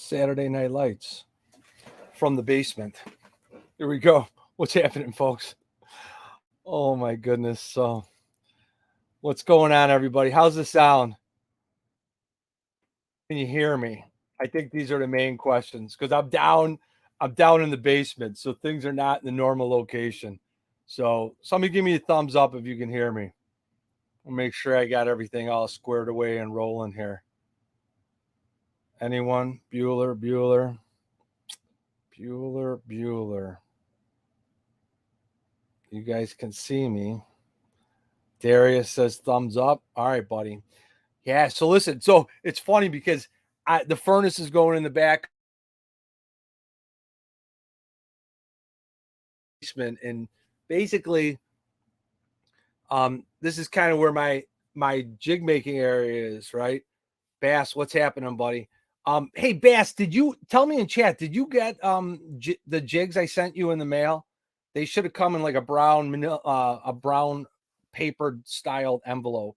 Saturday Night Lights from the basement. Here we go. What's happening, folks? Oh my goodness. So, what's going on, everybody? How's the sound? Can you hear me? I think these are the main questions because I'm down in the basement, so things are not in the normal location. So, somebody give me a thumbs up if you can hear me. I'll make sure I got everything all squared away and rolling here. Anyone? Bueller. You guys can see me. Darius says thumbs up. All right, buddy. Yeah. So listen. So it's funny because the furnace is going in the back basement, and basically, this is kind of where my jig making area is, right? Bass, what's happening, buddy? Hey Bass, did you tell me in chat? Did you get the jigs I sent you in the mail? They should have come in like a brown papered styled envelope.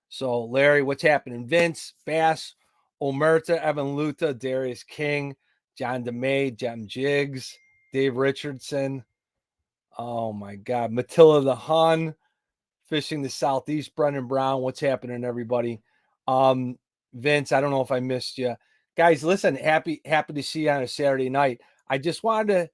So Larry, what's happening? Vince, Bass, Omerta, Evan Luta, Darius King, John DeMay, Jem Jiggs, Dave Richardson. Oh my God, Matilda the Hun, fishing the Southeast, Brendan Brown. What's happening, everybody? Vince, I don't know if I missed you. Guys, listen, happy to see you on a Saturday night. I just wanted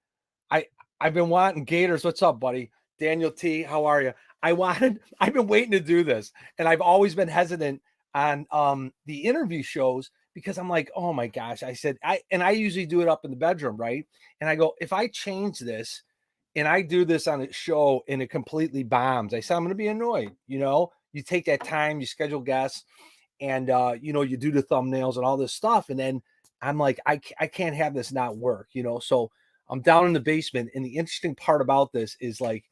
to, I've been wanting Gators. What's up, buddy? Daniel T, how are you? I've been waiting to do this, and I've always been hesitant on the interview shows because I'm like, oh my gosh. I said, I usually do it up in the bedroom, right? And I go, if I change this and I do this on a show and it completely bombs, I said, I'm going to be annoyed. You take that time, you schedule guests, and you do the thumbnails and all this stuff, and then I'm like, I can't have this not work. So I'm down in the basement, and the interesting part about this is like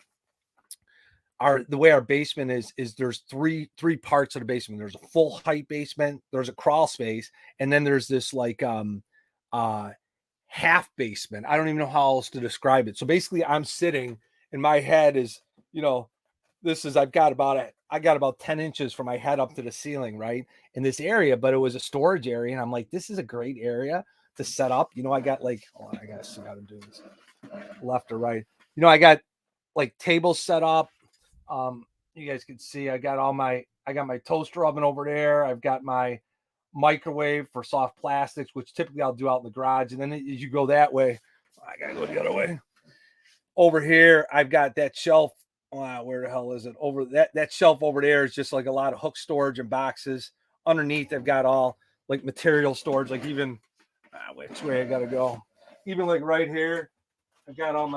the way our basement is there's three parts of the basement. There's a full height basement, there's a crawl space, and then there's this like half basement. I don't even know how else to describe it. So basically I'm sitting and my head is, I got about 10 inches from my head up to the ceiling, right? In this area, but it was a storage area. And I'm like, this is a great area to set up. I got like, I gotta see how to do this left or right. I got like tables set up. You guys can see I got my toaster oven over there. I've got my microwave for soft plastics, which typically I'll do out in the garage. And then as you go that way, I gotta go the other way. Over here, I've got that shelf. Where the hell is it? Over that shelf over there is just like a lot of hook storage and boxes. Underneath, I've got all like material storage, like even which way I gotta go. Even like right here, I've got all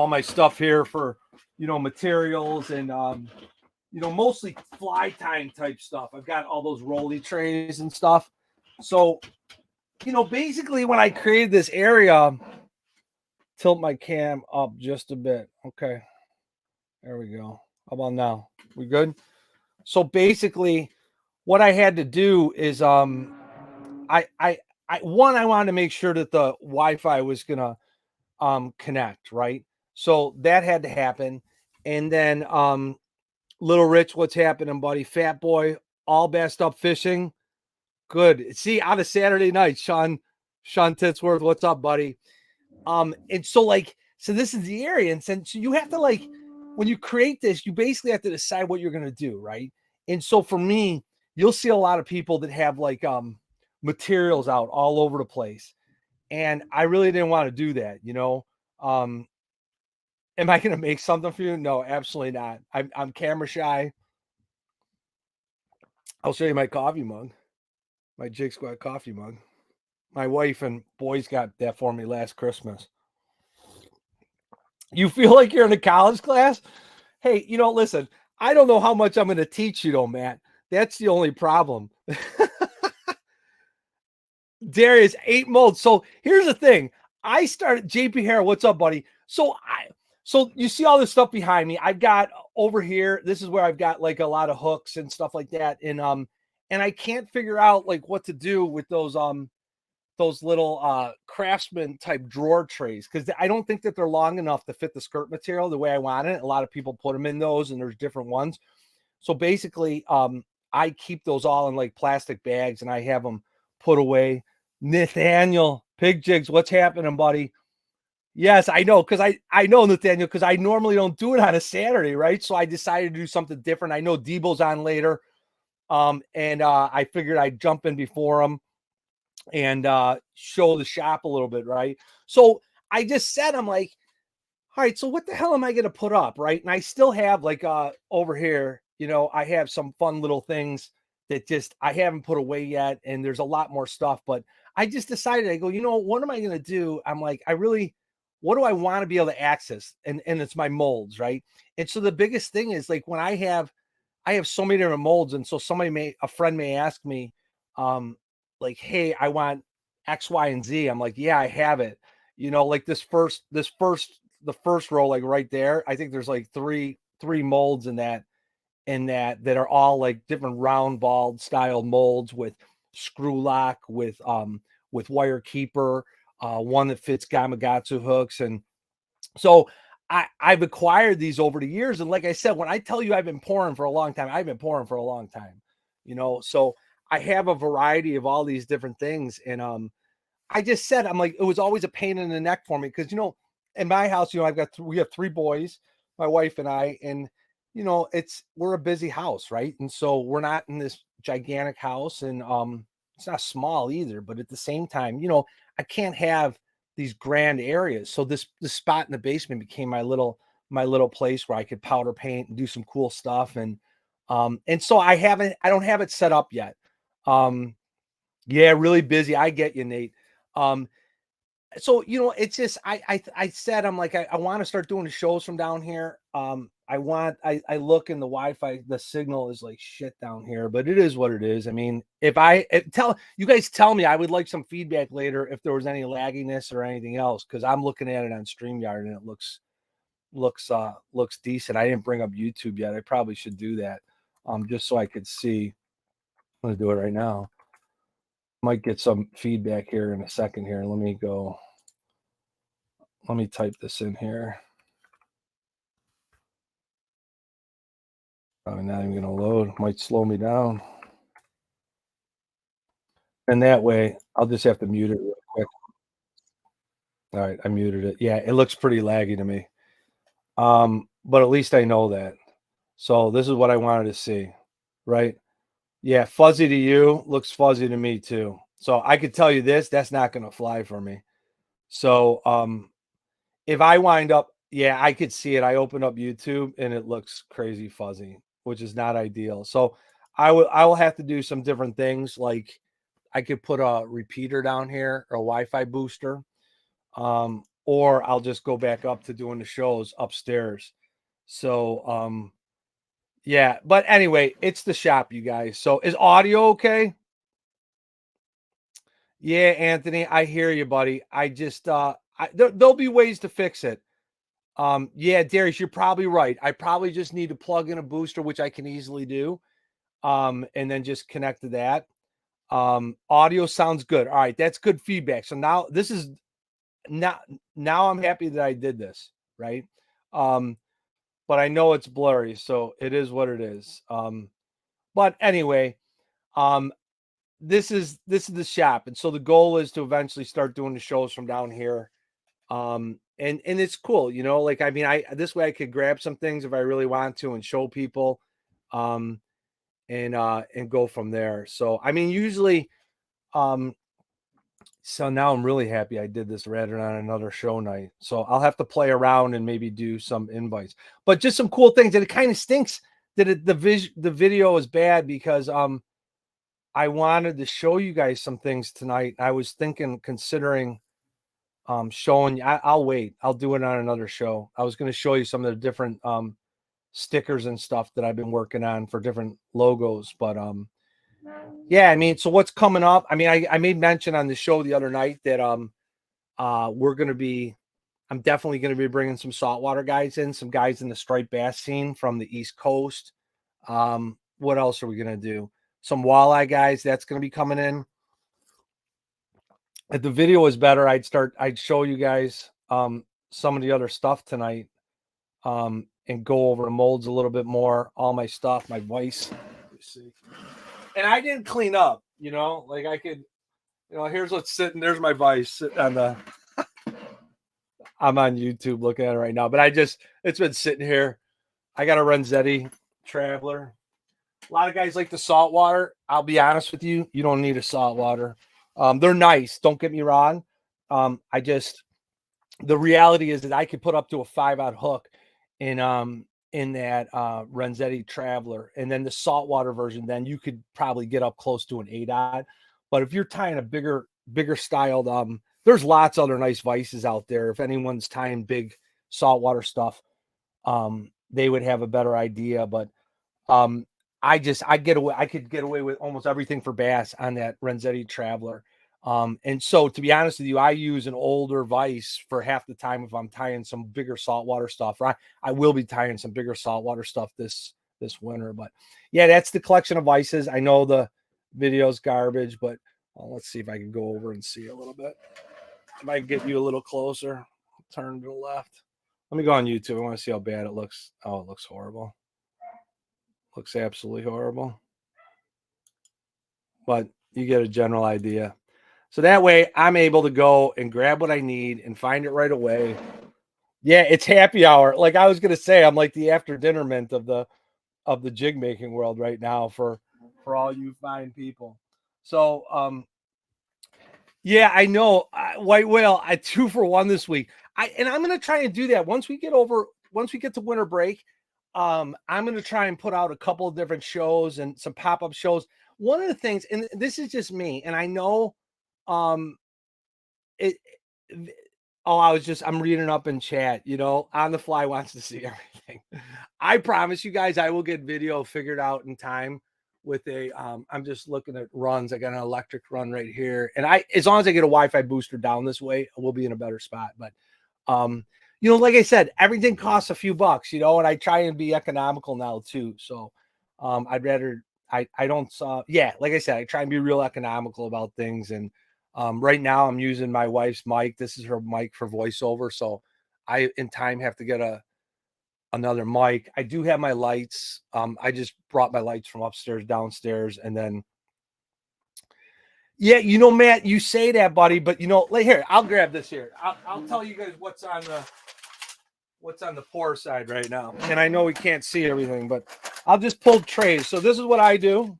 my stuff here for materials and mostly fly tying type stuff. I've got all those rolly trays and stuff. So basically when I created this area, tilt my cam up just a bit. Okay, there we go. How about now? We good? So basically what I had to do is I wanted to make sure that the Wi-Fi was gonna connect, right? So that had to happen. And then Little Rich, what's happening, buddy? Fat Boy, all bassed up fishing. Good. See, on a Saturday night, Sean Titsworth, what's up, buddy? And so this is the area. And so you have to when you create this, you basically have to decide what you're gonna do, right? And so for me, you'll see a lot of people that have materials out all over the place. And I really didn't want to do that, Am I going to make something for you? No, absolutely not. I'm camera shy. I'll show you my coffee mug, my Jigsquad coffee mug. My wife and boys got that for me last Christmas. You feel like you're in a college class? Hey, listen, I don't know how much I'm going to teach you though, Matt. That's the only problem. Darius, 8 molds. So here's the thing. I started JP Harrell. What's up, buddy? So you see all this stuff behind me. I've got over here. This is where I've got like a lot of hooks and stuff like that. And I can't figure out like what to do with those little Craftsman type drawer trays because I don't think that they're long enough to fit the skirt material the way I want it. A lot of people put them in those, and there's different ones. So basically, I keep those all in like plastic bags, and I have them put away. Nathaniel, Pig Jigs, what's happening, buddy? Yes, I know, because I know, Nathaniel, because I normally don't do it on a Saturday, right? So I decided to do something different. I know Debo's on later, and I figured I'd jump in before him and show the shop a little bit, right? So I just said, I'm like, all right, so what the hell am I going to put up, right? And I still have like over here, you know, I have some fun little things that just I haven't put away yet, and there's a lot more stuff. But I just decided, I go, you know, what am I going to do? I'm like, what do I want to be able to access? And it's my molds, right? And so the biggest thing is like when I have so many different molds, and so a friend may ask me, like, hey, I want X, Y, and Z. I'm like, yeah, I have it. You know, like the first row, like right there. I think there's like three molds that are all like different round ball style molds with screw lock, with wire keeper, one that fits Gamakatsu hooks, and so I've acquired these over the years. And like I said, when I tell you I've been pouring for a long time, I've been pouring for a long time, you know. So I have a variety of all these different things. And I just said, I'm like, it was always a pain in the neck for me because, you know, in my house, you know, we have three boys, my wife and I, and, you know, we're a busy house, right? And so we're not in this gigantic house, and it's not small either, but at the same time, you know, I can't have these grand areas. So this spot in the basement became my little place where I could powder paint and do some cool stuff. And so I don't have it set up yet. Yeah, really busy. I get you, Nate. Um, so you know, it's just I said I'm like I want to start doing the shows from down here. I look in the Wi-Fi, the signal is like shit down here, but it is what it is. I mean, tell you guys, tell me, I would like some feedback later if there was any lagginess or anything else, because I'm looking at it on StreamYard and it looks decent. I didn't bring up YouTube yet. I probably should do that, just so I could see. I'm gonna do it right now. Might get some feedback here in a second here. Let me type this in here. Probably not even gonna load. Might slow me down. And that way, I'll just have to mute it real quick. All right, I muted it. Yeah, it looks pretty laggy to me. But at least I know that. So this is what I wanted to see, right? Yeah, fuzzy to you looks fuzzy to me too. So I could tell you this, that's not gonna fly for me. So if I wind up, yeah, I could see it. I open up YouTube and it looks crazy fuzzy, which is not ideal. So I will have to do some different things. Like I could put a repeater down here or a Wi-Fi booster. Or I'll just go back up to doing the shows upstairs. So yeah, but anyway, it's the shop, you guys. So is audio okay? Yeah, Anthony, I hear you, buddy. I just there'll be ways to fix it. Yeah, Darius, you're probably right. I probably just need to plug in a booster, which I can easily do. And then just connect to that. Audio sounds good. All right, that's good feedback. So now now I'm happy that I did this, right? But I know it's blurry, so it is what it is. But anyway, um, this is the shop, and so the goal is to eventually start doing the shows from down here. And it's cool, you know, like I mean, I this way I could grab some things if I really want to and show people, um, and go from there. So I mean, usually, um, so now I'm really happy I did this rather than on another show night. So I'll have to play around and maybe do some invites, but just some cool things. And it kind of stinks that the video is bad because I wanted to show you guys some things tonight. I was considering showing you. I'll wait. I'll do it on another show. I was going to show you some of the different stickers and stuff that I've been working on for different logos, but yeah, I mean, so what's coming up? I mean, I made mention on the show the other night that we're going to be, I'm definitely going to be bringing some saltwater guys in, some guys in the striped bass scene from the East Coast. What else are we going to do? Some walleye guys that's going to be coming in. If the video is better, I'd show you guys some of the other stuff tonight, and go over the molds a little bit more, all my stuff, my vise. Let me see. And I didn't clean up, you know, like I could, You know, here's what's sitting. There's my vise sitting on the. I'm on YouTube looking at it right now, but it's been sitting here. I got a Renzetti Traveler. A lot of guys like the saltwater. I'll be honest with you, you don't need a saltwater. They're nice. Don't get me wrong. The reality is that I could put up to a 5/0 hook in that Renzetti Traveler, and then the saltwater version, then you could probably get up close to an 8/0. But if you're tying a bigger styled, there's lots of other nice vices out there. If anyone's tying big saltwater stuff, they would have a better idea. But I could get away with almost everything for bass on that Renzetti Traveler. And so to be honest with you, I use an older vise for half the time if I'm tying some bigger saltwater stuff. I will be tying some bigger saltwater stuff this winter. But yeah, that's the collection of vices. I know the video's garbage, but let's see if I can go over and see a little bit. If I can get you a little closer, turn to the left. Let me go on YouTube. I want to see how bad it looks. Oh, it looks horrible. Looks absolutely horrible. But you get a general idea. So that way I'm able to go and grab what I need and find it right away. Yeah, it's happy hour. Like I was going to say, I'm like the after dinner mint of the jig making world right now for all you fine people. So, yeah, I know. White Whale, I 2 for 1 this week. I'm going to try and do that once we get to winter break. I'm going to try and put out a couple of different shows and some pop-up shows. One of the things, and this is just me, and I know, it, I'm reading up in chat, you know, on the fly wants to see everything. I promise you guys, I will get video figured out in time with I'm just looking at runs. I got an electric run right here. And as long as I get a Wi-Fi booster down this way, we'll be in a better spot. But, you know, like I said, everything costs a few bucks, you know, and I try and be economical now too. So, I'd rather, I don't, like I said, I try and be real economical about things. And, right now I'm using my wife's mic. This is her mic for voiceover. So I in time have to get another mic. I do have my lights. I just brought my lights from upstairs, downstairs, and then yeah, you know, Matt, you say that, buddy, but you know, like here, I'll grab this here. I'll tell you guys what's on the pour side right now. And I know we can't see everything, but I'll just pull trays. So this is what I do.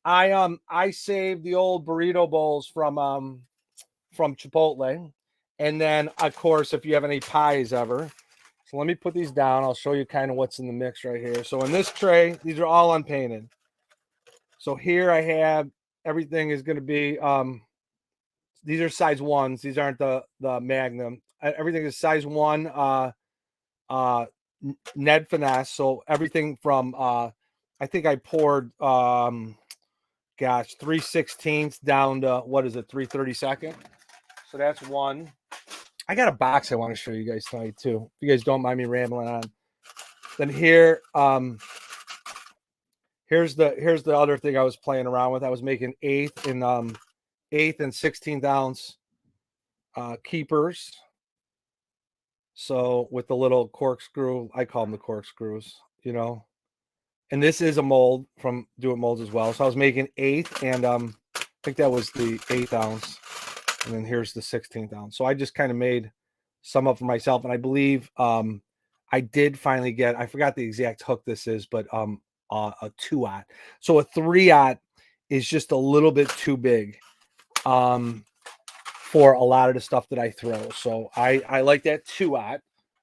I save the old burrito bowls from Chipotle. And then of course, if you have any pies ever. So let me put these down. I'll show you kind of what's in the mix right here. So in this tray, these are all unpainted. So here I have everything is going to be these are size 1s. These aren't the Magnum. Everything is size 1 Ned Finesse. So everything from I think I poured 3/16 down to what is it, 3/32. So that's 1. I got a box I want to show you guys tonight too. If you guys don't mind me rambling on. Then here, here's the other thing I was playing around with. I was making 8th and 16th ounce keepers. So with the little corkscrew, I call them the corkscrews, you know. And this is a mold from Do It Molds as well. So I was making 8th and I think that was the 8th ounce. And then here's the 16th ounce. So I just kind of made some up for myself. And I believe I did finally get, I forgot the exact hook this is, but a 2/0. So a 3/0 is just a little bit too big for a lot of the stuff that I throw. So I like that 2/0.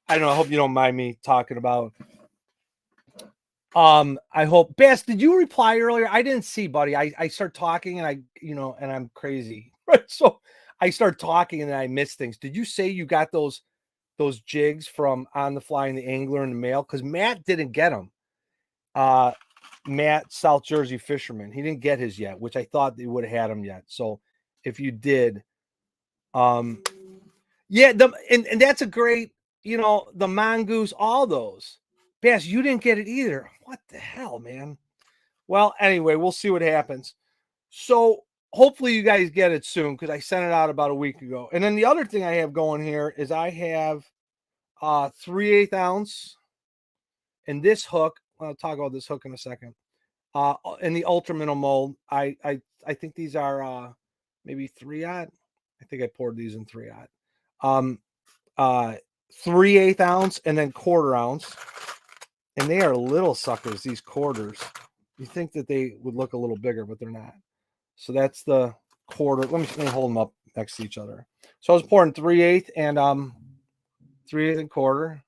I don't know. I hope you don't mind me talking about. I hope Bass, did you reply earlier? I didn't see, buddy. I start talking and and I'm crazy. Right. So I start talking and then I miss things. Did you say you got those jigs from On the Fly and the Angler in the mail? Because Matt didn't get them. Matt, South Jersey fisherman, he didn't get his yet, which I thought they would have had him yet. So if you did, yeah, and that's a great, the mongoose, all those. Bass, you didn't get it either. What the hell, man? Well, anyway, we'll see what happens. So hopefully you guys get it soon because I sent it out about a week ago. And then the other thing I have going here is I have 3/8 ounce and this hook. I'll talk about this hook in a second. In the ultra minimal mold, I think these are maybe 3/0. I think I poured these in 3/0. 3/8 ounce and then 1/4 ounce. And they are little suckers, these quarters. You think that they would look a little bigger, but they're not. So that's the 1/4. Let me hold them up next to each other. So I was pouring 3/8 and 3/8 and 1/4.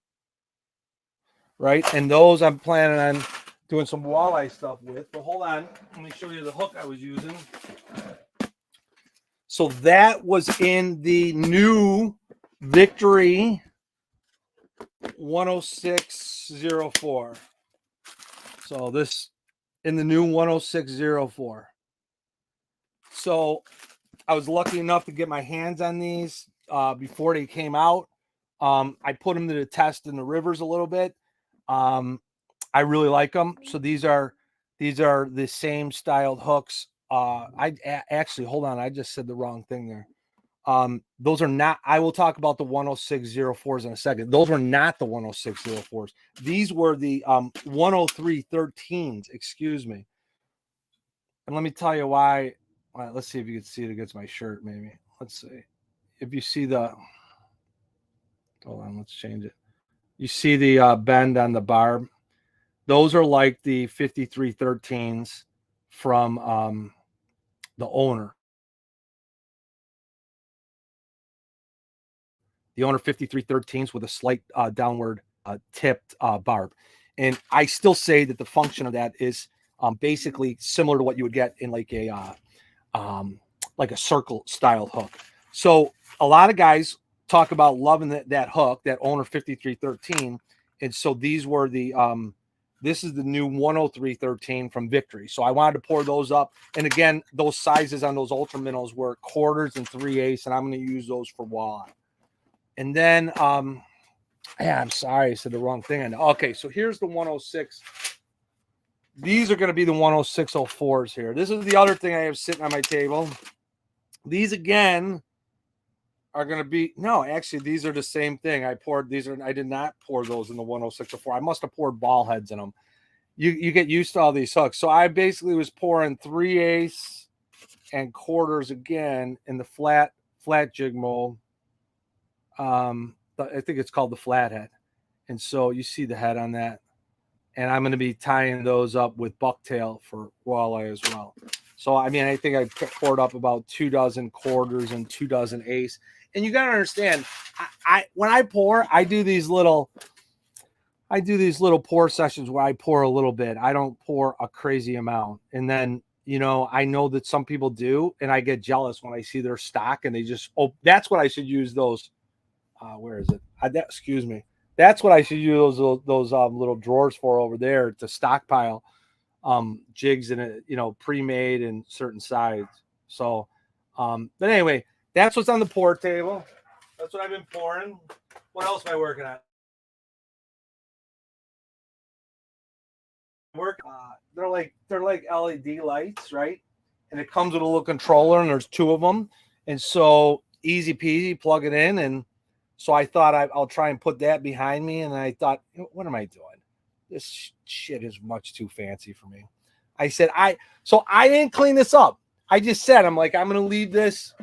Right? And those I'm planning on doing some walleye stuff with. But hold on. Let me show you the hook I was using. So that was in the new Victory 10604. So this in the new 10604. So I was lucky enough to get my hands on these before they came out. I put them to the test in the rivers a little bit. I really like them. So these are the same styled hooks. Actually hold on. I just said the wrong thing there. Those are not, I will talk about the 10604s in a second. Those were not the 10604s. These were the 10313s, excuse me. And let me tell you why. Let's see if you can see it against my shirt, maybe. Let's see. If you see the, hold on, let's change it. You see the bend on the barb. Those are like the 5313s from the owner. The owner 5313s with a slight downward tipped barb. And I still say that the function of that is basically similar to what you would get in like a circle style hook. So a lot of guys talk about loving that hook, that owner 5313. And so these were the this is the new 10313 from Victory. So I wanted to pour those up. And again, those sizes on those ultra minnows were 1/4 and 3/8, and I'm going to use those for walleye. And then, yeah, I'm sorry, I said the wrong thing. Okay, so here's the 106. These are going to be the 10604s here. This is the other thing I have sitting on my table. These again are going to be, no, actually, these are the same thing. I did not pour those in the 10604. I must have poured ball heads in them. You get used to all these hooks. So I basically was pouring 3/8 and 1/4 again in the flat jig mold. I think it's called the flathead. And so you see the head on that. And I'm going to be tying those up with bucktail for walleye as well. So, I mean, I think I poured up about 2 dozen 1/4s and 2 dozen eighths. And you got to understand, when I pour, I do these little pour sessions where I pour a little bit. I don't pour a crazy amount. And then, I know that some people do, and I get jealous when I see their stock and they just, that's what I should use those. Where is it? Excuse me. That's what I should use those little drawers for over there to stockpile jigs in it, pre-made in certain size. So, but anyway, that's what's on the pour table. That's what I've been pouring. What else am I working on? They're like LED lights, right? And it comes with a little controller, and there's 2 of them, and so easy peasy, plug it in. And so I thought I'll try and put that behind me. And I thought, what am I doing? This shit is much too fancy for me. I said, so I didn't clean this up. I just said, I'm going to leave this.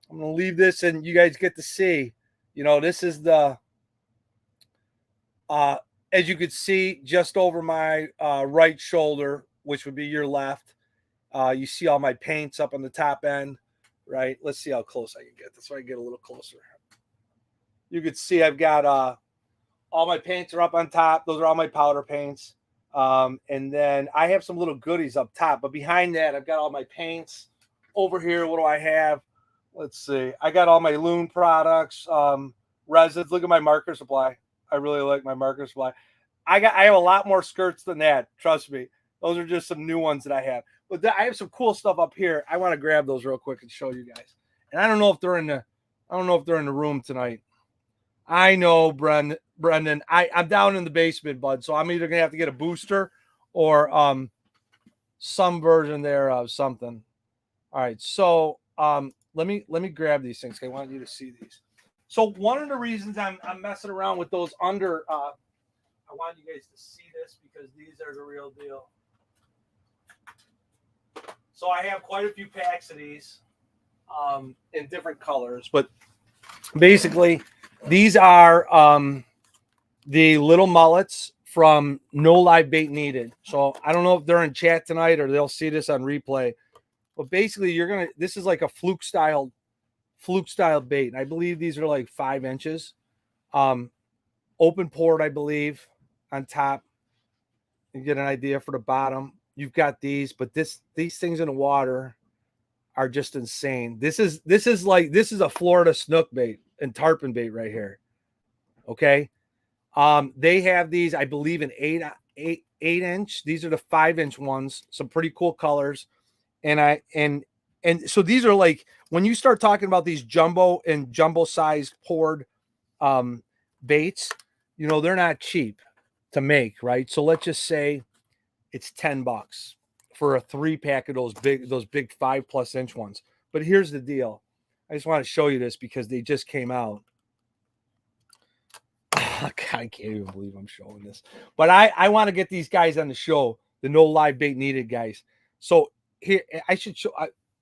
I'm going to leave this and you guys get to see, this is the, as you could see just over my right shoulder, which would be your left. You see all my paints up on the top end, right? Let's see how close I can get this. So I can get a little closer. You could see I've got all my paints are up on top. Those are all my powder paints. And then I have some little goodies up top. But behind that, I've got all my paints. Over here, what do I have? Let's see. I got all my Loon products, resins. Look at my marker supply. I really like my marker supply. I have a lot more skirts than that. Trust me. Those are just some new ones that I have. But I have some cool stuff up here. I want to grab those real quick and show you guys. And I don't know if they're in the room tonight. I know, Brendan. I'm down in the basement, bud. So I'm either gonna have to get a booster or some version there of something. All right. So let me grab these things. I want you to see these. So one of the reasons I'm messing around with those under I want you guys to see this because these are the real deal. So I have quite a few packs of these. in different colors. But basically, these are the little mullets from No Live Bait Needed. So I don't know if they're in chat tonight or they'll see this on replay. But basically, this is like a fluke style bait. And I believe these are like 5 inches. Open port, I believe, on top. You get an idea for the bottom. You've got these, but these things in the water are just insane. This is a Florida snook bait and tarpon bait right here. Okay. They have these, I believe, in 8 inch. These are the 5-inch ones. Some pretty cool colors. And so these are like, when you start talking about these jumbo sized poured baits, they're not cheap to make, right? So let's just say it's $10 for a 3-pack of those big 5+ inch ones. But here's the deal. I just want to show you this because they just came out. I can't even believe I'm showing this. But I want to get these guys on the show, the No Live Bait Needed guys. So here, I should show,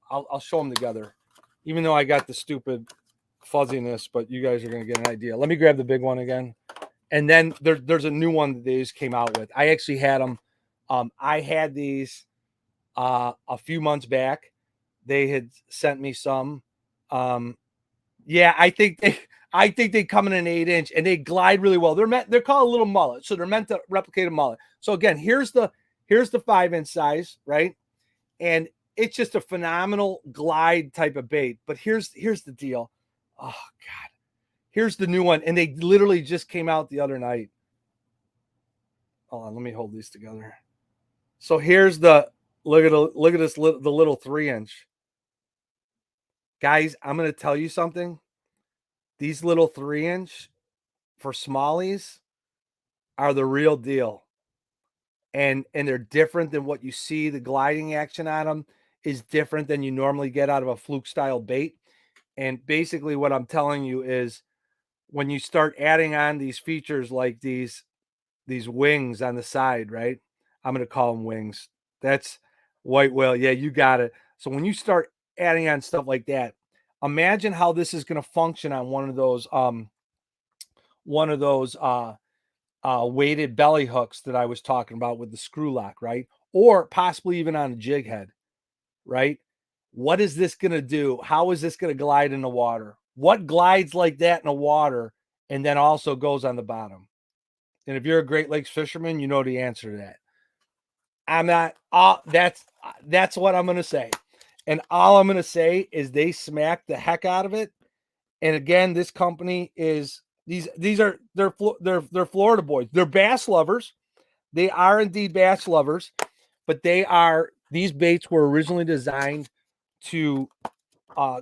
I'll show them together, even though I got the stupid fuzziness, but you guys are going to get an idea. Let me grab the big one again. And then there's a new one that they just came out with. I actually had them. I had these a few months back. They had sent me some. Yeah, I think they come in an 8-inch and they glide really well. They're called a little mullet, so they're meant to replicate a mullet. So again, here's the 5-inch size, right? And it's just a phenomenal glide type of bait. But here's the deal. Oh God, here's the new one, and they literally just came out the other night. Hold on, let me hold these together. So here's the look at this the little 3-inch. Guys, I'm gonna tell you something. These little 3-inch for smallies are the real deal. And they're different than what you see. The gliding action on them is different than you normally get out of a fluke style bait. And basically what I'm telling you is when you start adding on these features like these wings on the side, right? I'm going to call them wings. That's white whale. Yeah, you got it. So when you start adding on stuff like that, imagine how this is going to function on one of those weighted belly hooks that I was talking about with the screw lock, right? Or possibly even on a jig head, right? What is this going to do? How is this going to glide in the water? What glides like that in the water and then also goes on the bottom? And if you're a Great Lakes fisherman, you know the answer to that. I'm not, that's what I'm going to say. And all I'm going to say is they smacked the heck out of it. And again, this company is, they're Florida boys. They're bass lovers. They are indeed bass lovers, but these baits were originally designed to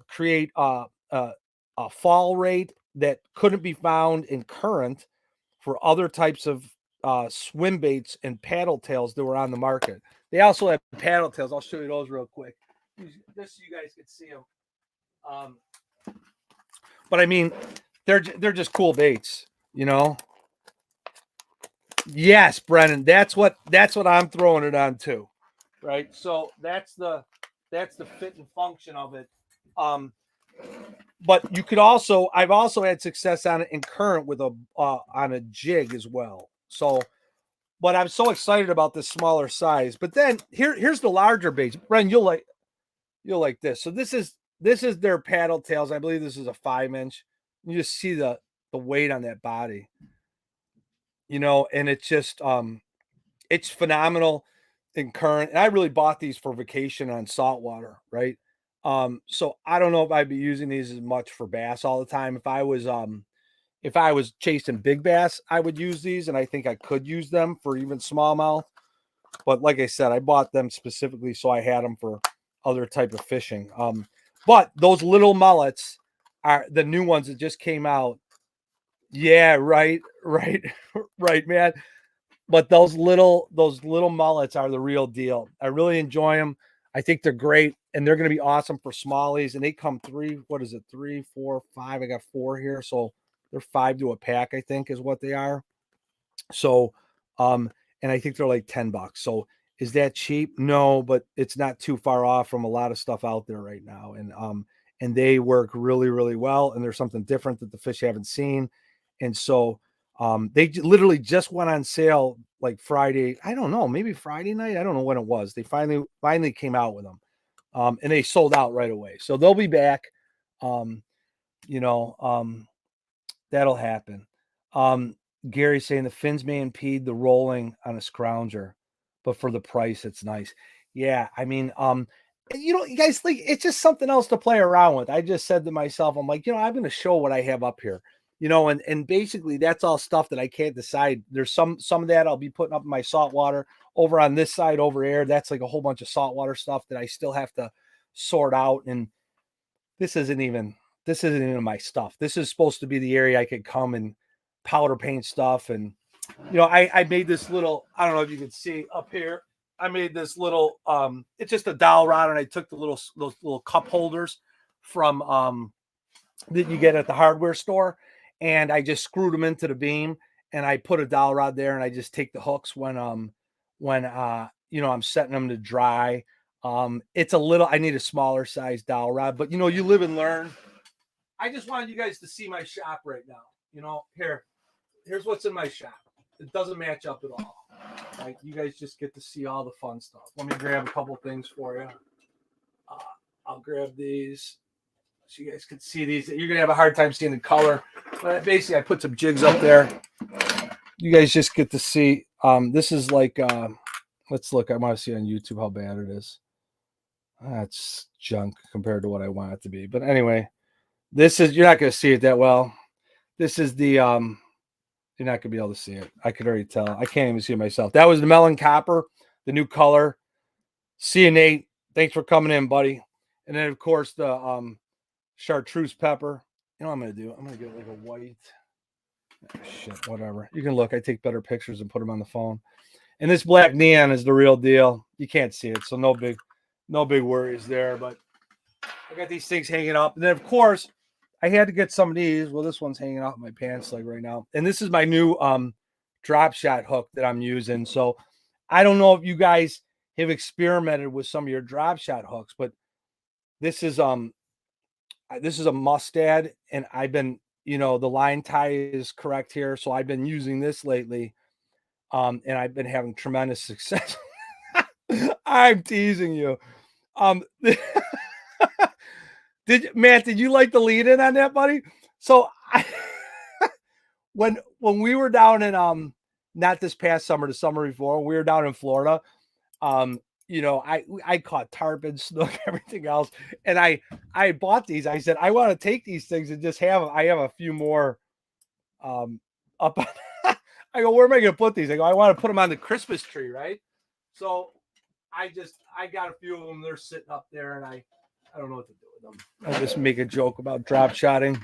create a fall rate that couldn't be found in current for other types of swim baits and paddle tails that were on the market. They also have paddle tails. I'll show you those real quick, just so you guys can see them. But I mean, they're just cool baits, Yes, Brennan. That's what I'm throwing it on too, right? So that's the fit and function of it. But you could also, I've also had success on it in current with on a jig as well. So, but I'm so excited about this smaller size. But then here's the larger baits. Brennan, you'll like this. So this is their paddle tails. I believe this is a 5-inch. You just see the weight on that body, and it's just it's phenomenal in current. And I really bought these for vacation on saltwater, right? So I don't know if I'd be using these as much for bass all the time. If I was chasing big bass, I would use these, and I think I could use them for even smallmouth. But like I said, I bought them specifically so I had them for other type of fishing. But those little mullets are the new ones that just came out. Yeah, right, right, man. But those little mullets are the real deal. I really enjoy them. I think they're great, and they're going to be awesome for smallies. And they come 3, 4, 5. I got 4 here, so they're 5 to a pack, I think, is what they are. So, and I think they're like $10. So, is that cheap? No, but it's not too far off from a lot of stuff out there right now. And and they work really, really well. And there's something different that the fish haven't seen. And so they literally just went on sale like Friday. I don't know, maybe Friday night. I don't know when it was. They finally came out with them, and they sold out right away. So they'll be back. You know, that'll happen. Gary's saying the fins may impede the rolling on a scrounger, but for the price, it's nice. Yeah, I mean, you guys, like, it's just something else to play around with. I just said to myself, I'm like, I'm going to show what I have up here, and basically that's all stuff that I can't decide. There's some of that I'll be putting up in my saltwater. Over on this side over here, that's like a whole bunch of saltwater stuff that I still have to sort out. And this isn't even my stuff. This is supposed to be the area I could come and powder paint stuff. And I made this little, I don't know if you can see up here. I made this little it's just a dowel rod, and I took those little cup holders from that you get at the hardware store, and I just screwed them into the beam, and I put a dowel rod there, and I just take the hooks when I'm setting them to dry. It's a little, I need a smaller size dowel rod, but you live and learn. I just wanted you guys to see my shop right now. Here's what's in my shop. It doesn't match up at all. Like, you guys just get to see all the fun stuff. Let me grab a couple things for you. I'll grab these so you guys can see these. You're gonna have a hard time seeing the color, but basically I put some jigs up there. You guys just get to see. This is like, let's look. I want to see on YouTube how bad it is. That's junk compared to what I want it to be. But anyway, you're not gonna see it that well. This is the you're not gonna be able to see it. I could already tell. I can't even see it myself. That was the melon copper, the new color. See you, Nate. Thanks for coming in, buddy. And then of course the chartreuse pepper. You know what I'm gonna do? I'm gonna get like a white. Shit, whatever. You can look. I take better pictures and put them on the phone. And this black neon is the real deal. You can't see it, so no big worries there. But I got these things hanging up, and then of course I had to get some of these. Well, this one's hanging out in my pants leg right now, and this is my new drop shot hook that I'm using. So I don't know if you guys have experimented with some of your drop shot hooks, but this is a Mustad, and I've been, the line tie is correct here, so I've been using this lately, and I've been having tremendous success. I'm teasing you. Did you like the lead in on that, buddy? So when we were down in not this past summer, the summer before, we were down in Florida. I caught tarpon, snook, everything else, and I bought these. I said I want to take these things and just have them. I have a few more up. I go, where am I going to put these? I go, I want to put them on the Christmas tree, right? So I got a few of them. They're sitting up there, and I don't know what to do with them. I just make a joke about drop shotting.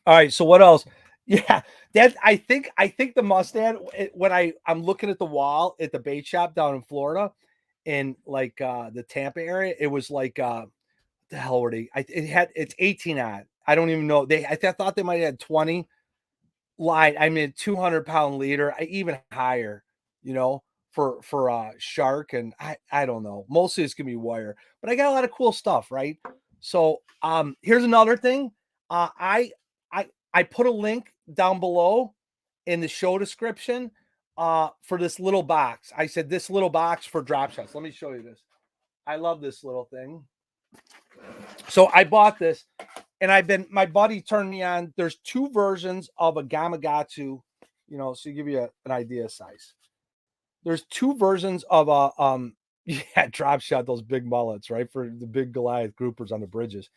All right, so what else? Yeah, that I think the Mustad, when I'm looking at the wall at the bait shop down in Florida, in like the Tampa area, it was like the hell were they? It's 18 odd. I don't even know. I thought they might have had 20 line. I mean, 200-pound leader, even higher, for shark, and I don't know. Mostly it's gonna be wire, but I got a lot of cool stuff, right? So here's another thing. I put a link down below in the show description for this little box. I said this little box for drop shots. Let me show you this. I love this little thing. So I bought this, and my buddy turned me on. There's two versions of a Gamakatsu, so to give you an idea of size. There's two versions of a drop shot, those big mullets, right? For the big Goliath groupers on the bridges.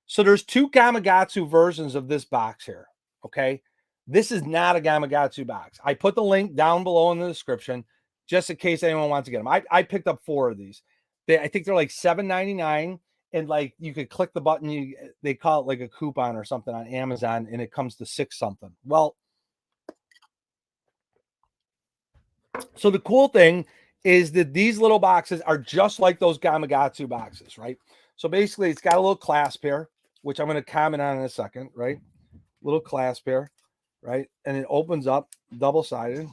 So there's two Gamakatsu versions of this box here. Okay. This is not a Gamakatsu box. I put the link down below in the description just in case anyone wants to get them. I picked up 4 of these. I think they're like $7.99, and like you could click the button. They call it like a coupon or something on Amazon, and it comes to 6 something. Well, so the cool thing is that these little boxes are just like those Gamakatsu boxes, right? So basically, it's got a little clasp here, which I'm going to comment on in a second, right? Little clasp here, right? And it opens up double-sided.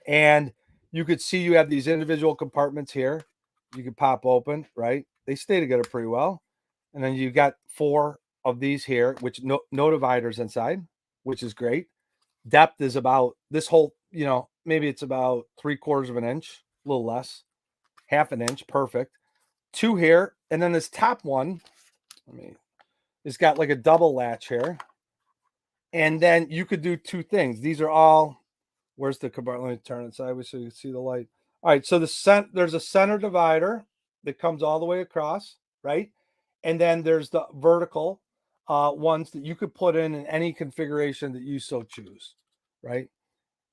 And you could see you have these individual compartments here. You can pop open, right? They stay together pretty well. And then you got 4 of these here, which no dividers inside, which is great. Depth is about this whole, maybe it's about 3/4 of an inch, a little less, half an inch, perfect. 2 here, and then this top one, it's got like a double latch here. And then you could do 2 things. These are all, where's the compartment? Let me turn it sideways so you can see the light. All right, so there's a center divider that comes all the way across, right? And then there's the vertical ones that you could put in any configuration that you so choose, right?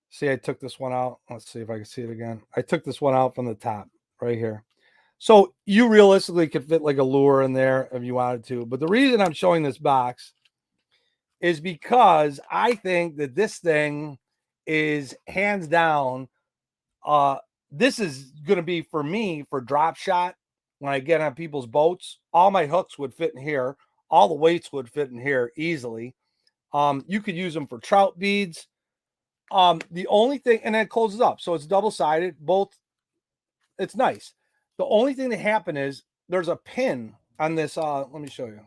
See, I took this one out. Let's see if I can see it again. I took this one out from the top right here. So you realistically could fit like a lure in there if you wanted to. But the reason I'm showing this box is because I think that this thing is hands down. This is going to be for me for drop shot. When I get on people's boats, all my hooks would fit in here. All the weights would fit in here easily. You could use them for trout beads. The only thing, and then it closes up. So it's double-sided, both. It's nice. The only thing that happened is there's a pin on this. Let me show you.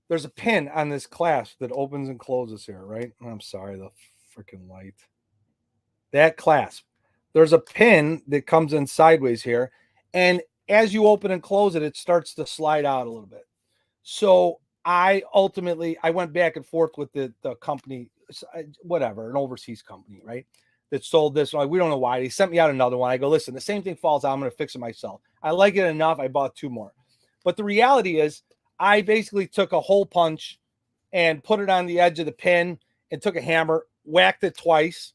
There's a pin on this clasp that opens and closes here, right? I'm sorry, the freaking light. That clasp. There's a pin that comes in sideways here. And as you open and close it, it starts to slide out a little bit. So I went back and forth with the company, whatever, an overseas company, right? That sold this. We don't know why. They sent me out another one. I go, listen, the same thing falls out. I'm going to fix it myself. I like it enough. I bought 2 more. But the reality is, I basically took a hole punch and put it on the edge of the pin and took a hammer, whacked it twice,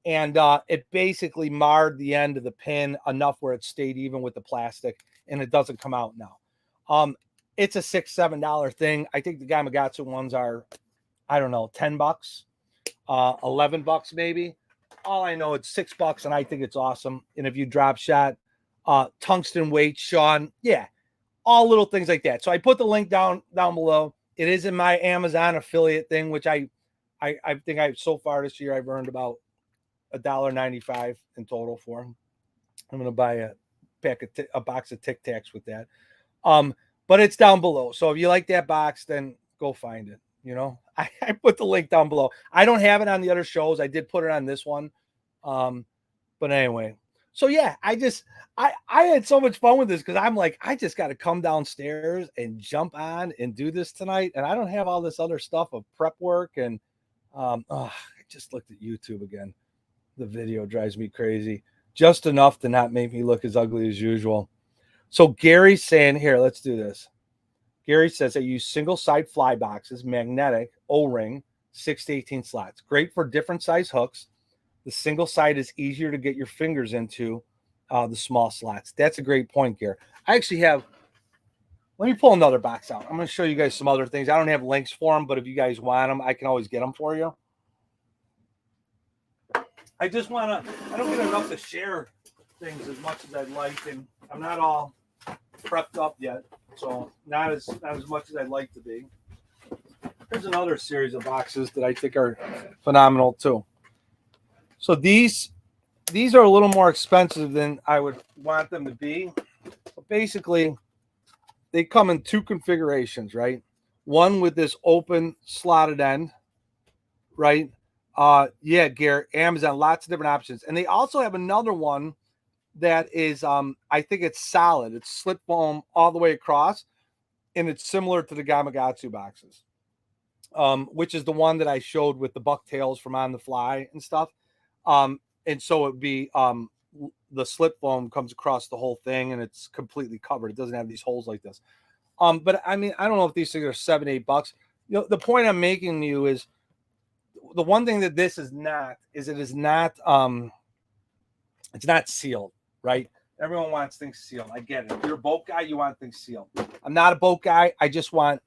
and it basically marred the end of the pin enough where it stayed even with the plastic, and it doesn't come out now. It's a $6-7 thing. I think the Gamakatsu ones are, I don't know, $10, $11 maybe. All I know, it's $6, and I think it's awesome. And if you drop shot, tungsten weight, Sean, yeah, all little things like that. So I put the link down below. It is in my Amazon affiliate thing, which I think so far this year I've earned about $1.95 in total for them. I'm going to buy a box of Tic Tacs with that. But it's down below. So if you like that box, then go find it. I put the link down below. I don't have it on the other shows. I did put it on this one. But anyway, so yeah, I had so much fun with this because I'm like, I just got to come downstairs and jump on and do this tonight. And I don't have all this other stuff of prep work. And I just looked at YouTube again. The video drives me crazy, just enough to not make me look as ugly as usual. So Gary's saying, here, let's do this. Gary says I use single side fly boxes, magnetic, O-ring, 6 to 18 slots. Great for different size hooks. The single side is easier to get your fingers into the small slots. That's a great point, Gary. I actually have, let me pull another box out. I'm going to show you guys some other things. I don't have links for them, but if you guys want them, I can always get them for you. I just want to, I don't get enough to share things as much as I'd like, and I'm not all prepped up yet, so not as much as I'd like to be. There's another series of boxes that I think are phenomenal too. So these are a little more expensive than I would want them to be. But basically, they come in 2 configurations, right? One with this open slotted end, right? Yeah, Garrett, Amazon, lots of different options. And they also have another one that is, I think it's solid. It's slip foam all the way across, and it's similar to the Gamakatsu boxes, which is the one that I showed with the bucktails from On the Fly and stuff. And so it'd be, the slip foam comes across the whole thing, and it's completely covered. It doesn't have these holes like this. But I mean, I don't know if these things are $7-8. The point I'm making to you is, the one thing that this is not is it is not it's not sealed, right? Everyone wants things sealed. I get it. If you're a boat guy, you want things sealed. I'm not a boat guy. I just want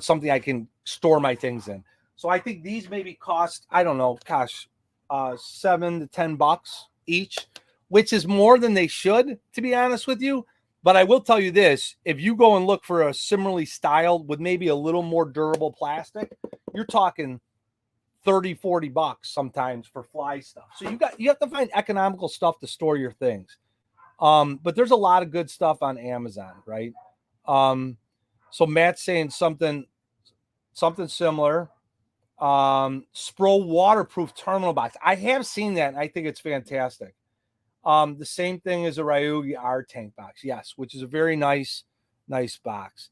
something I can store my things in. So I think these maybe cost, I don't know, gosh, $7 to $10 each, which is more than they should, to be honest with you. But I will tell you this, if you go and look for a similarly styled with maybe a little more durable plastic, you're talking $30-$40 sometimes for fly stuff. So you have to find economical stuff to store your things. But there's a lot of good stuff on Amazon, right? So Matt's saying something similar. Spro waterproof terminal box. I have seen that. And I think it's fantastic. The same thing as a Ryugi R tank box. Yes, which is a very nice box.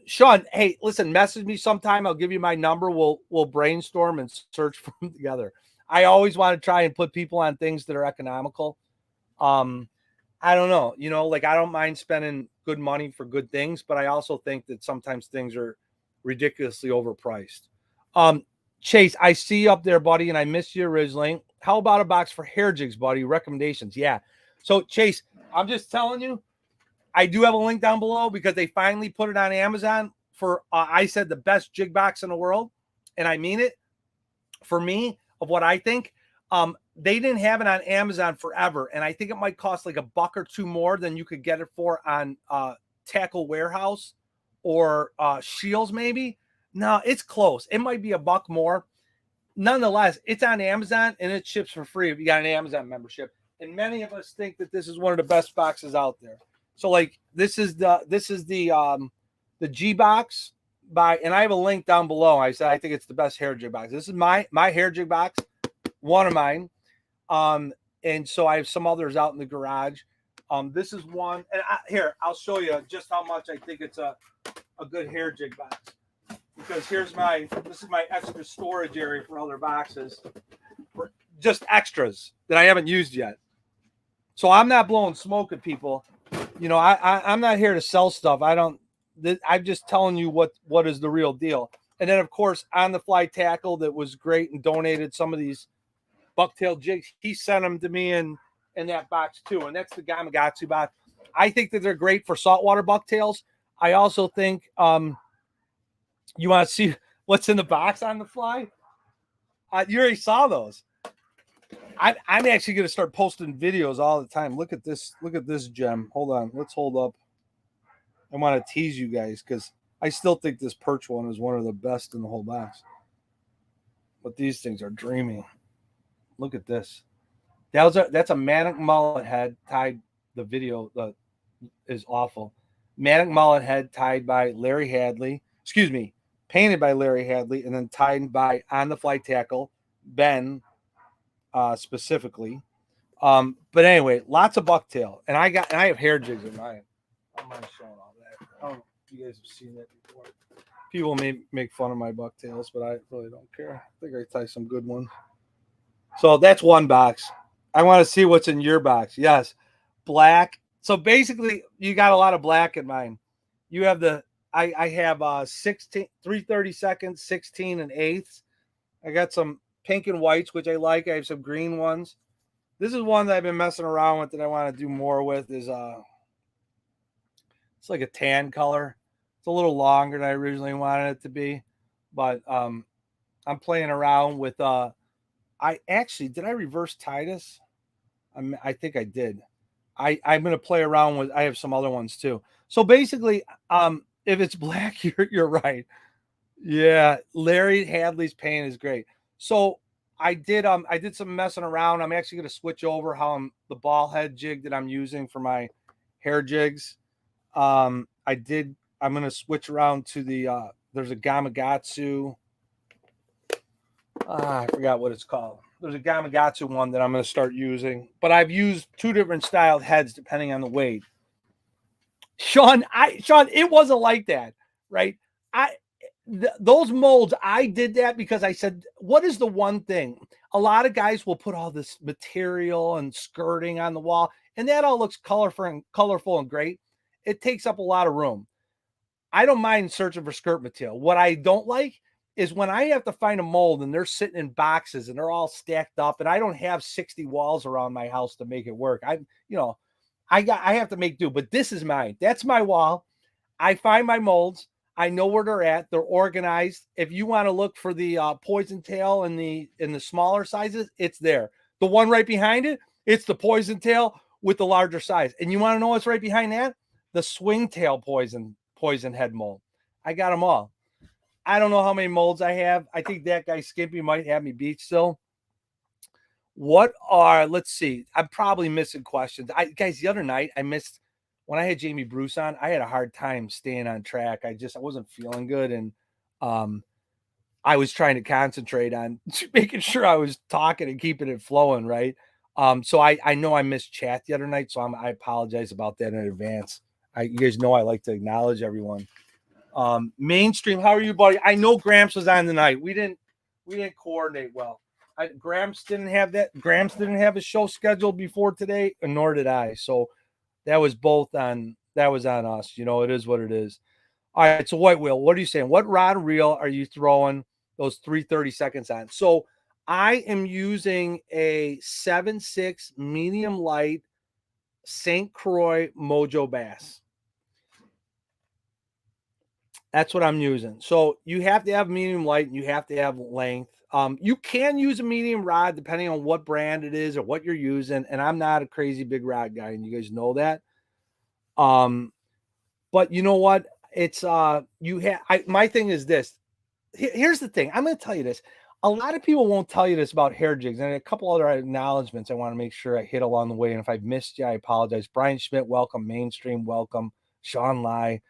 Sean, hey, listen, message me sometime. I'll give you my number. We'll brainstorm and search for them together. I always want to try and put people on things that are economical. I don't know, like I don't mind spending good money for good things, but I also think that sometimes things are ridiculously overpriced. Chase, I see you up there, buddy, and I missed you originally. How about a box for hair jigs, buddy? Recommendations. Yeah. So Chase, I'm just telling you, I do have a link down below because they finally put it on Amazon for, I said the best jig box in the world. And I mean it. For me, of what I think, they didn't have it on Amazon forever. And I think it might cost like $1 or $2 more than you could get it for on Tackle Warehouse or Shields maybe. No, it's close. It might be $1 more. Nonetheless, it's on Amazon and it ships for free if you got an Amazon membership. And many of us think that this is one of the best boxes out there. So like this is the G box by, and I have a link down below. I said I think it's the best hair jig box. This is my hair jig box, one of mine. And so I have some others out in the garage. This is one, and here I'll show you just how much I think it's a good hair jig box. Because this is my extra storage area for other boxes, for just extras that I haven't used yet. So I'm not blowing smoke at people. I'm not here to sell stuff. I'm just telling you what is the real deal. And then of course On the Fly Tackle that was great and donated some of these Bucktail jigs. He sent them to me in that box too. And that's the Gamakatsu box. I think that they're great for saltwater bucktails. I also think you want to see what's in the box On the Fly? You already saw those. I'm actually going to start posting videos all the time. Look at this. Look at this gem. Hold on. Let's hold up. I want to tease you guys because I still think this perch one is one of the best in the whole box. But these things are dreamy. Look at this. That's a manic mullet head tied. The video is awful. Manic mullet head tied by Larry Hadley. Excuse me. Painted by Larry Hadley and then tied by On the Fly Tackle, Ben, specifically. But anyway, lots of bucktail. And I have hair jigs in mine. I'm not showing all that. I don't know if you guys have seen that before. People may make fun of my bucktails, but I really don't care. I think I tie some good ones. So that's one box. I want to see what's in your box. Yes. Black. So basically, you got a lot of black in mine. You have I have 16, 3/32, 16 and 8ths. I got some pink and whites, which I like. I have some green ones. This is one that I've been messing around with that I want to do more with. Is it's like a tan color. It's a little longer than I originally wanted it to be, but I'm playing around with. Did I reverse tie this? I think I did. I'm going to play around with. I have some other ones too. So basically, if it's black, you're right. Yeah, Larry Hadley's paint is great. So I did some messing around. I'm actually going to switch over how the ball head jig that I'm using for my hair jigs. I'm going to switch around to the there's a Gamakatsu. I forgot what it's called. There's a Gamakatsu one that I'm going to start using, but I've used 2 different styled heads depending on the weight. Sean, it wasn't like that, right? Those molds, I did that because I said, what is the one thing? A lot of guys will put all this material and skirting on the wall, and that all looks colorful and great. It takes up a lot of room. I don't mind searching for skirt material. What I don't like is when I have to find a mold and they're sitting in boxes and they're all stacked up, and I don't have 60 walls around my house to make it work. I have to make do, but this is mine. That's my wall. I find my molds. I know where they're at. They're organized. If you want to look for the poison tail in the smaller sizes, it's there. The one right behind it, it's the poison tail with the larger size. And you want to know what's right behind that? The swing tail poison head mold. I got them all. I don't know how many molds I have. I think that guy Skimpy might have me beat still. Let's see. I'm probably missing questions. Guys, the other night I missed when I had Jamie Bruce on, I had a hard time staying on track. I wasn't feeling good, and I was trying to concentrate on making sure I was talking and keeping it flowing, right? So I know I missed chat the other night, so I apologize about that in advance. You guys know I like to acknowledge everyone. Mainstream, how are you, buddy? I know Gramps was on tonight. We didn't coordinate well. Gramps didn't have a show scheduled before today, and nor did I. So that was on us. You know, it is what it is. All right, so White Wheel, what are you saying? What rod and reel are you throwing those 330 seconds on? So I am using a 7.6 medium light St. Croix Mojo Bass. That's what I'm using. So you have to have medium light and you have to have length. You can use a medium rod depending on what brand it is or what you're using. And I'm not a crazy big rod guy, and you guys know that. But you know what? It's my thing is this. Here's the thing. I'm going to tell you this. A lot of people won't tell you this about hair jigs, and a couple other acknowledgments I want to make sure I hit along the way. And if I've missed you, I apologize. Brian Schmidt, welcome. Mainstream, welcome. Sean Lai.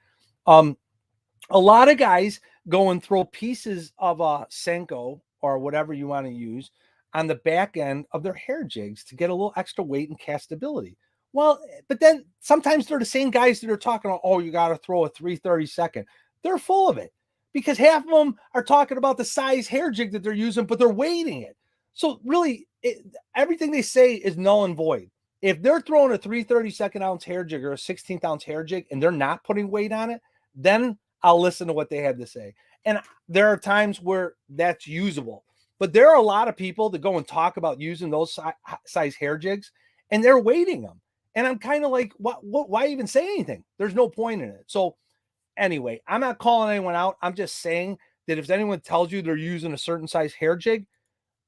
A lot of guys go and throw pieces of a Senko or whatever you want to use on the back end of their hair jigs to get a little extra weight and castability. Well, but then sometimes they're the same guys that are talking about, oh, you got to throw a 330 second. They're full of it because half of them are talking about the size hair jig that they're using, but they're weighting it. So really, everything they say is null and void. If they're throwing a 332nd ounce hair jig or a 16th ounce hair jig and they're not putting weight on it, then I'll listen to what they have to say. And there are times where that's usable. But there are a lot of people that go and talk about using those size hair jigs, and they're weighting them. And I'm kind of like, why even say anything? There's no point in it. So anyway, I'm not calling anyone out. I'm just saying that if anyone tells you they're using a certain size hair jig,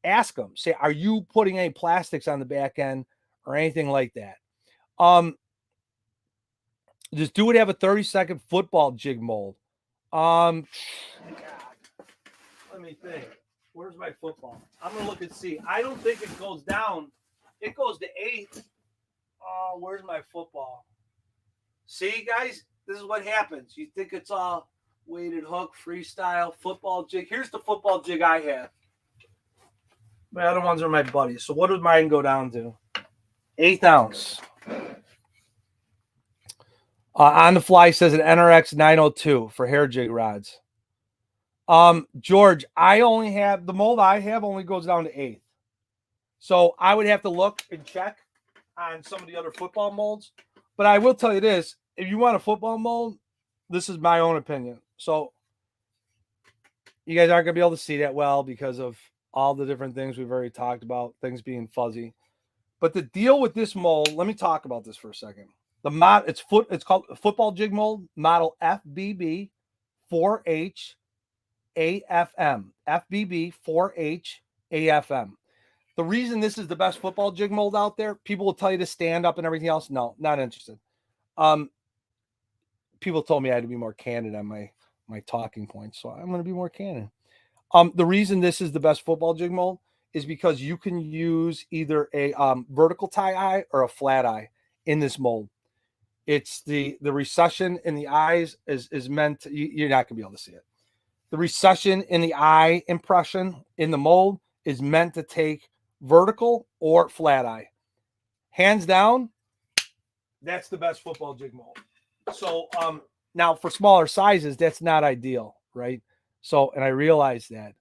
ask them. Say, are you putting any plastics on the back end or anything like that? Just do it. Have a 30-second football jig mold. God. Let me think. Where's my football? I'm gonna look and see. I don't think it goes down. It goes to 8. Where's my football? See, guys, this is what happens. You think it's all weighted hook, freestyle, football jig. Here's the football jig I have. My other ones are my buddies. So what does mine go down to? 1/8 ounce. On the fly says an NRX 902 for hair jig rods. George, I only have the mold I have only goes down to 1/8. So I would have to look and check on some of the other football molds. But I will tell you this, if you want a football mold, this is my own opinion. So you guys aren't going to be able to see that well because of all the different things we've already talked about, things being fuzzy. But the deal with this mold, let me talk about this for a second. It's called football jig mold, model FBB 4H AFM. FBB 4H AFM. The reason this is the best football jig mold out there, people will tell you to stand up and everything else. No, not interested. People told me I had to be more candid on my talking points, so I'm going to be more candid. The reason this is the best football jig mold is because you can use either a vertical tie eye or a flat eye in this mold. It's the recession in the eyes is meant to, you're not going to be able to see it. The recession in the eye impression in the mold is meant to take vertical or flat eye. Hands down, that's the best football jig mold. So now for smaller sizes, that's not ideal, right? So, and I realize that.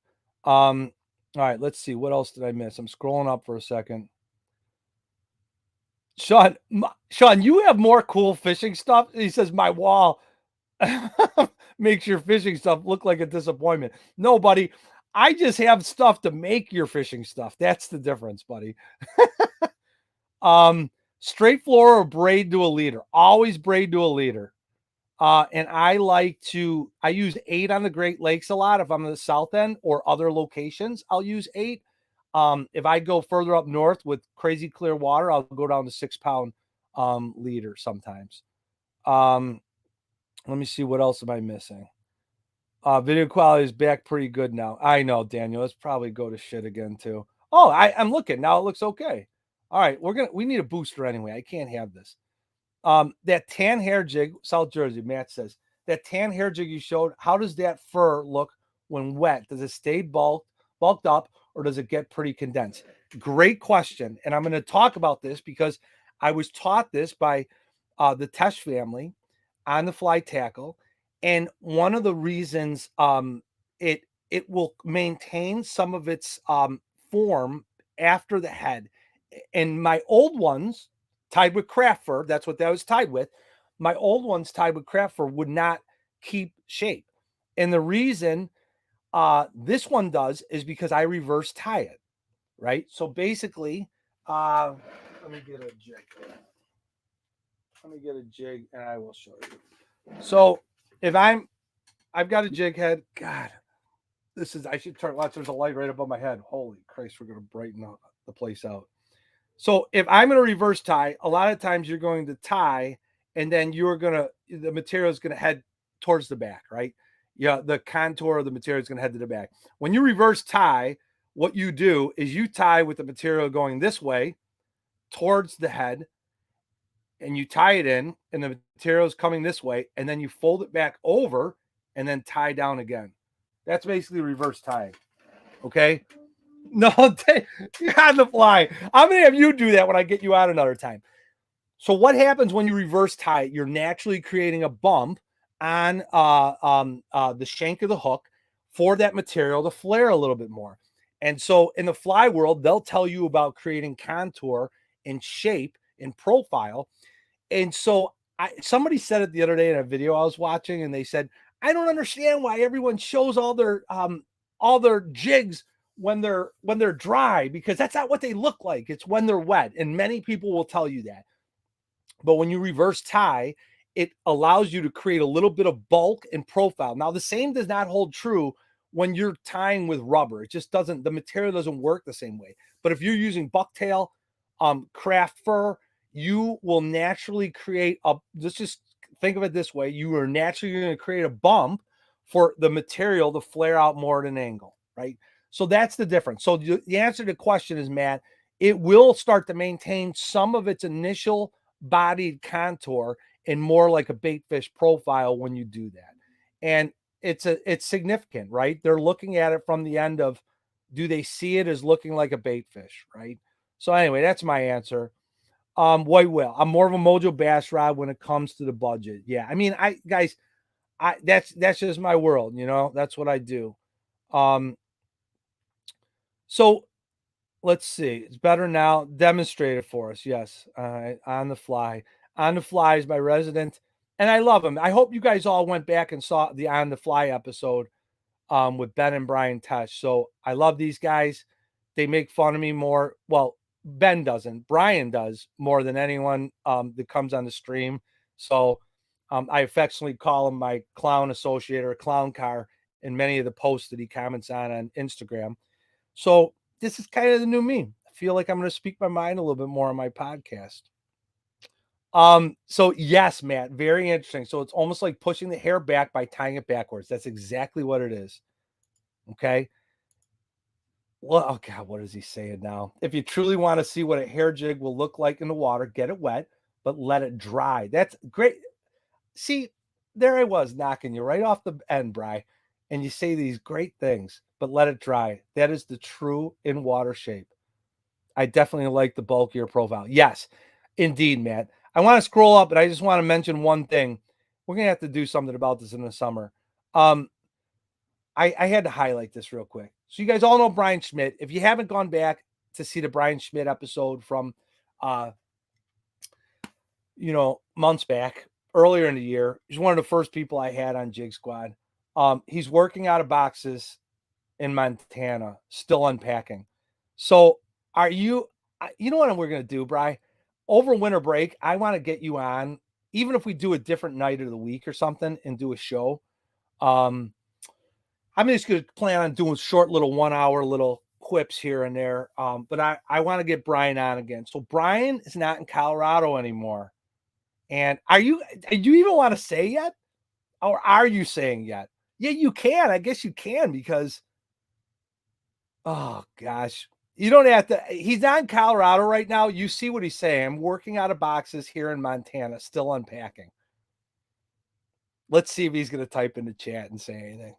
All right, let's see. What else did I miss? I'm scrolling up for a second. Sean, you have more cool fishing stuff. He says, my wall makes your fishing stuff look like a disappointment. No, buddy. I just have stuff to make your fishing stuff. That's the difference, buddy. Straight floor or braid to a leader. Always braid to a leader. And I use 8 on the Great Lakes a lot. If I'm in the South End or other locations, I'll use 8. If I go further up north with crazy clear water, I'll go down to 6-pound leader sometimes. Let me see, what else am I missing? Video quality is back pretty good now. I know, Daniel. Let's probably go to shit again too. Oh, I'm looking now. It looks okay. All right, we need a booster anyway. I can't have this. That tan hair jig, South Jersey, Matt says, that tan hair jig you showed, how does that fur look when wet? Does it stay bulked up, or does it get pretty condensed? Great question. And I'm going to talk about this because I was taught this by the Tesh family on the fly tackle. And one of the reasons it will maintain some of its form after the head. And my old ones tied with craft fur, that's what that was tied with. My old ones tied with craft fur would not keep shape. And the reason this one does is because I reverse tie it, right? So basically, let me get a jig. Let me get a jig and I will show you. So if I've got a jig head. God, I should turn, watch, there's a light right above my head. Holy Christ, we're going to brighten up the place out. So if I'm going to reverse tie, a lot of times you're going to tie and then the material is going to head towards the back, right? Yeah, the contour of the material is going to head to the back. When you reverse tie, what you do is you tie with the material going this way towards the head, and you tie it in, and the material is coming this way, and then you fold it back over and then tie down again. That's basically reverse tying. Okay. No, you're on the fly. I'm going to have you do that when I get you out another time. So what happens when you reverse tie it? You're naturally creating a bump on the shank of the hook for that material to flare a little bit more. And so in the fly world, they'll tell you about creating contour and shape and profile. And so somebody said it the other day in a video I was watching, and they said, I don't understand why everyone shows all their jigs when they're dry, because that's not what they look like. It's when they're wet. And many people will tell you that. But when you reverse tie, it allows you to create a little bit of bulk and profile. Now, the same does not hold true when you're tying with rubber. It just doesn't, the material doesn't work the same way. But if you're using bucktail, craft fur, you will naturally create let's just think of it this way. You are naturally going to create a bump for the material to flare out more at an angle, right? So that's the difference. So the answer to the question is, Matt, it will start to maintain some of its initial bodied contour and more like a bait fish profile when you do that. And it's significant, right? They're looking at it from the end of, do they see it as looking like a bait fish, right? So anyway, that's my answer. White whale. I'm more of a Mojo bass rod when it comes to the budget. Yeah, I mean, that's just my world, that's what I do. So let's see. It's better now. Demonstrate it for us. Yes. On the fly. On the fly is my resident, and I love him. I hope you guys all went back and saw the On the Fly episode with Ben and Brian Tesh. So I love these guys. They make fun of me more. Well, Ben doesn't. Brian does more than anyone that comes on the stream. So I affectionately call him my clown associate or clown car in many of the posts that he comments on Instagram. So this is kind of the new me. I feel like I'm going to speak my mind a little bit more on my podcast. So yes, Matt, very interesting. So it's almost like pushing the hair back by tying it backwards. That's exactly what it is. Okay. Well, oh God, what is he saying now? If you truly want to see what a hair jig will look like in the water, get it wet, but let it dry. That's great. See, there I was knocking you right off the end, Bri. And you say these great things, but let it dry. That is the true in water shape. I definitely like the bulkier profile. Yes, indeed, Matt. I want to scroll up, but I just want to mention one thing. We're going to have to do something about this in the summer. I had to highlight this real quick. So you guys all know Brian Schmidt. If you haven't gone back to see the Brian Schmidt episode from, months back, earlier in the year, he's one of the first people I had on Jig Squad. He's working out of boxes in Montana, still unpacking. So you know what we're going to do, Bri? Over winter break, I want to get you on, even if we do a different night of the week or something and do a show. I'm just going to plan on doing short little 1 hour little quips here and there. But I want to get Brian on again. So Brian is not in Colorado anymore. And do you even want to say yet? Or are you saying yet? Yeah, you can. I guess you can, because, oh gosh. You don't have to. He's not in Colorado right now. You see what he's saying. I'm working out of boxes here in Montana, still unpacking. Let's see if he's going to type in the chat and say anything.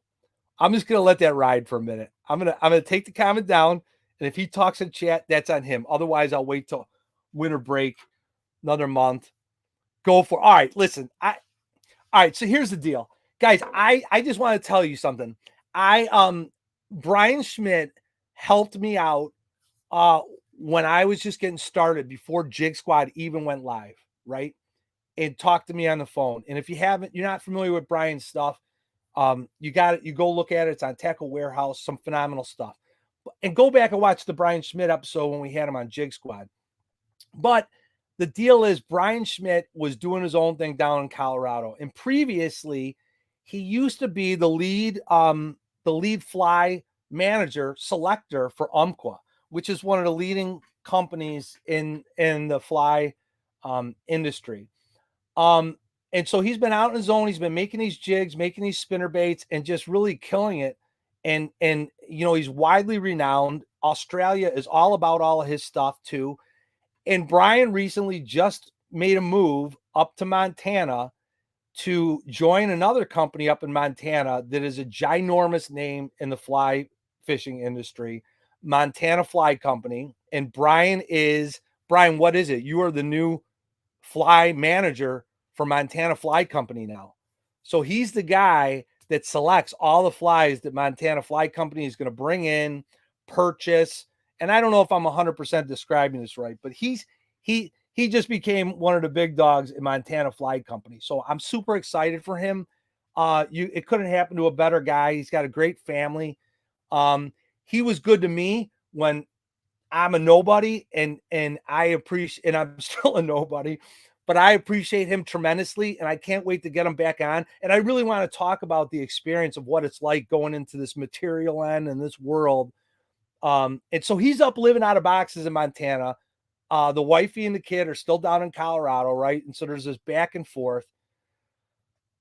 I'm just going to let that ride for a minute. I'm going to take the comment down, and if he talks in chat, that's on him. Otherwise, I'll wait till winter break, another month. Go for. All right, listen. All right, so here's the deal. Guys, I just want to tell you something. Brian Schmidt helped me out when I was just getting started before Jig Squad even went live, right? And talked to me on the phone. And if you're not familiar with Brian's stuff, you got it. You go look at it. It's on Tackle Warehouse, some phenomenal stuff. And go back and watch the Brian Schmidt episode when we had him on Jig Squad. But the deal is Brian Schmidt was doing his own thing down in Colorado. And previously, he used to be the lead fly manager selector for Umpqua, which is one of the leading companies in the fly industry. And so he's been out in his zone. He's been making these jigs, making these spinner baits, and just really killing it. And he's widely renowned. Australia is all about all of his stuff too. And Brian recently just made a move up to Montana to join another company up in Montana that is a ginormous name in the fly fishing industry, Montana Fly Company. And Brian, what is it? You are the new fly manager for Montana Fly Company now. So he's the guy that selects all the flies that Montana Fly Company is going to bring in, purchase. And I don't know if I'm 100% describing this right, but he just became one of the big dogs in Montana Fly Company. So I'm super excited for him. It couldn't happen to a better guy. He's got a great family. He was good to me when I'm a nobody, and I appreciate, and I'm still a nobody, but I appreciate him tremendously, and I can't wait to get him back on. And I really want to talk about the experience of what it's like going into this material end and this world. And so he's up living out of boxes in Montana. The wifey and the kid are still down in Colorado, right? And so there's this back and forth.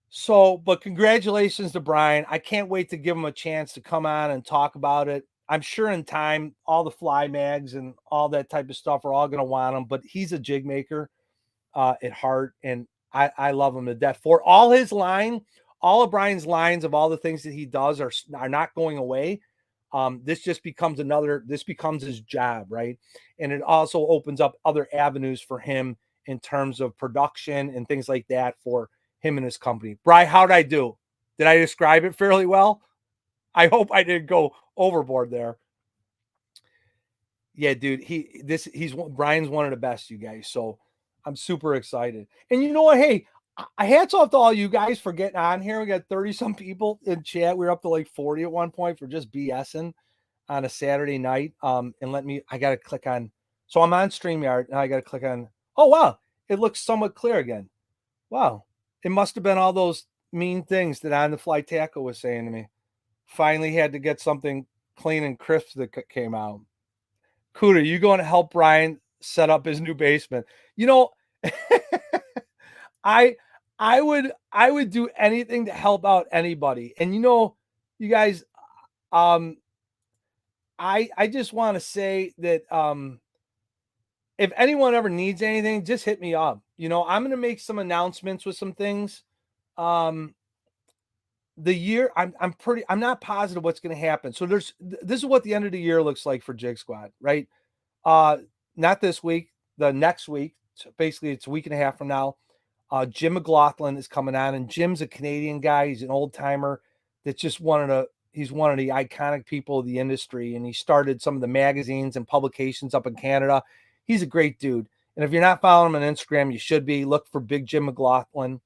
So, but congratulations to Brian. I can't wait to give him a chance to come on and talk about it. I'm sure in time, all the fly mags and all that type of stuff are all going to want him, but he's a jig maker at heart. And I love him to death for all his line. All of Brian's lines of all the things that he does are not going away. This becomes his job, right? And it also opens up other avenues for him in terms of production and things like that for him and his company. Brian, how did I do? Did I describe it fairly well? I hope I didn't go overboard there. Yeah, dude, Brian's one of the best, you guys. So I'm super excited. And you know what? Hey, hats off to all you guys for getting on here. We got 30 some people in chat. We were up to like 40 at one point for just BSing on a Saturday night. And I got to click on, so I'm on StreamYard and I got to click on, oh, wow. It looks somewhat clear again. Wow. It must have been all those mean things that On the Fly Tackle was saying to me. Finally had to get something clean and crisp that came out. Cooter, you going to help Brian set up his new basement? You know, I would do anything to help out anybody. And you guys, I just want to say that if anyone ever needs anything, just hit me up. I'm going to make some announcements with some things. The year I'm not positive what's going to happen. So this is what the end of the year looks like for Jig Squad, right? Not this week, the next week. So basically, it's a week and a half from now. Jim McLaughlin is coming on, and Jim's a Canadian guy. He's an old timer. That's just he's one of the iconic people of the industry, and he started some of the magazines and publications up in Canada. He's a great dude. And if you're not following him on Instagram, you should be. Look for Big Jim McLaughlin.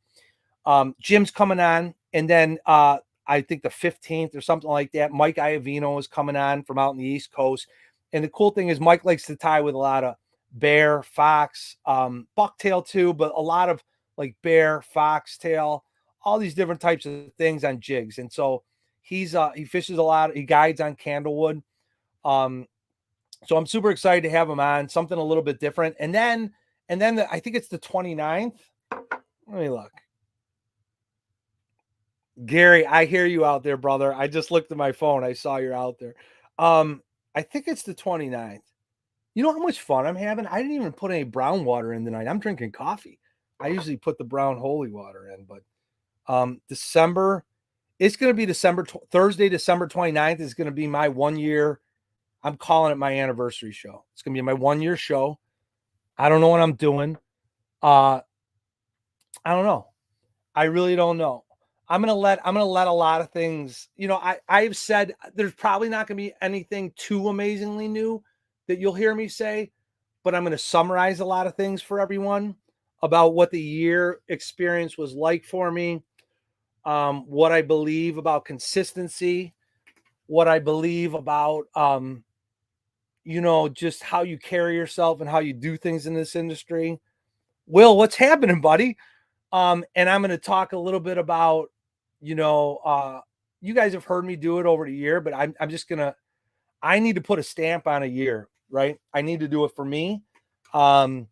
Jim's coming on, and then I think the 15th or something like that, Mike Iovino is coming on from out in the East Coast. And the cool thing is Mike likes to tie with a lot of bear, fox, bucktail too, but a lot of like bear, foxtail, all these different types of things on jigs. And so he fishes a lot. He guides on Candlewood. So I'm super excited to have him on, something a little bit different. And then I think it's the 29th. Let me look. Gary, I hear you out there, brother. I just looked at my phone. I saw you're out there. I think it's the 29th. You know how much fun I'm having? I didn't even put any brown water in tonight. I'm drinking coffee. I usually put the brown holy water in, but December, it's going to be Thursday, December 29th is going to be my 1 year. I'm calling it my anniversary show. It's going to be my 1 year show. I don't know what I'm doing. I don't know. I really don't know. I'm gonna let a lot of things, I've said there's probably not gonna be anything too amazingly new that you'll hear me say, but I'm gonna summarize a lot of things for everyone about what the year experience was like for me, what I believe about consistency, what I believe about just how you carry yourself and how you do things in this industry. Will, what's happening, buddy? And I'm going to talk a little bit about, you guys have heard me do it over the year, but I'm just going to, I need to put a stamp on a year, right? I need to do it for me. I'm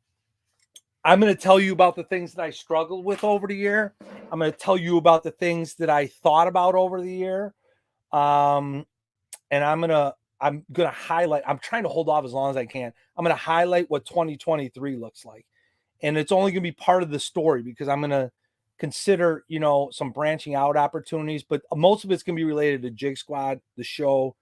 going to tell you about the things that I struggled with over the year. I'm going to tell you about the things that I thought about over the year. And I'm going to highlight, I'm trying to hold off as long as I can. I'm going to highlight what 2023 looks like. And it's only going to be part of the story because I'm going to consider, some branching out opportunities, but most of it's going to be related to Jig Squad, the show,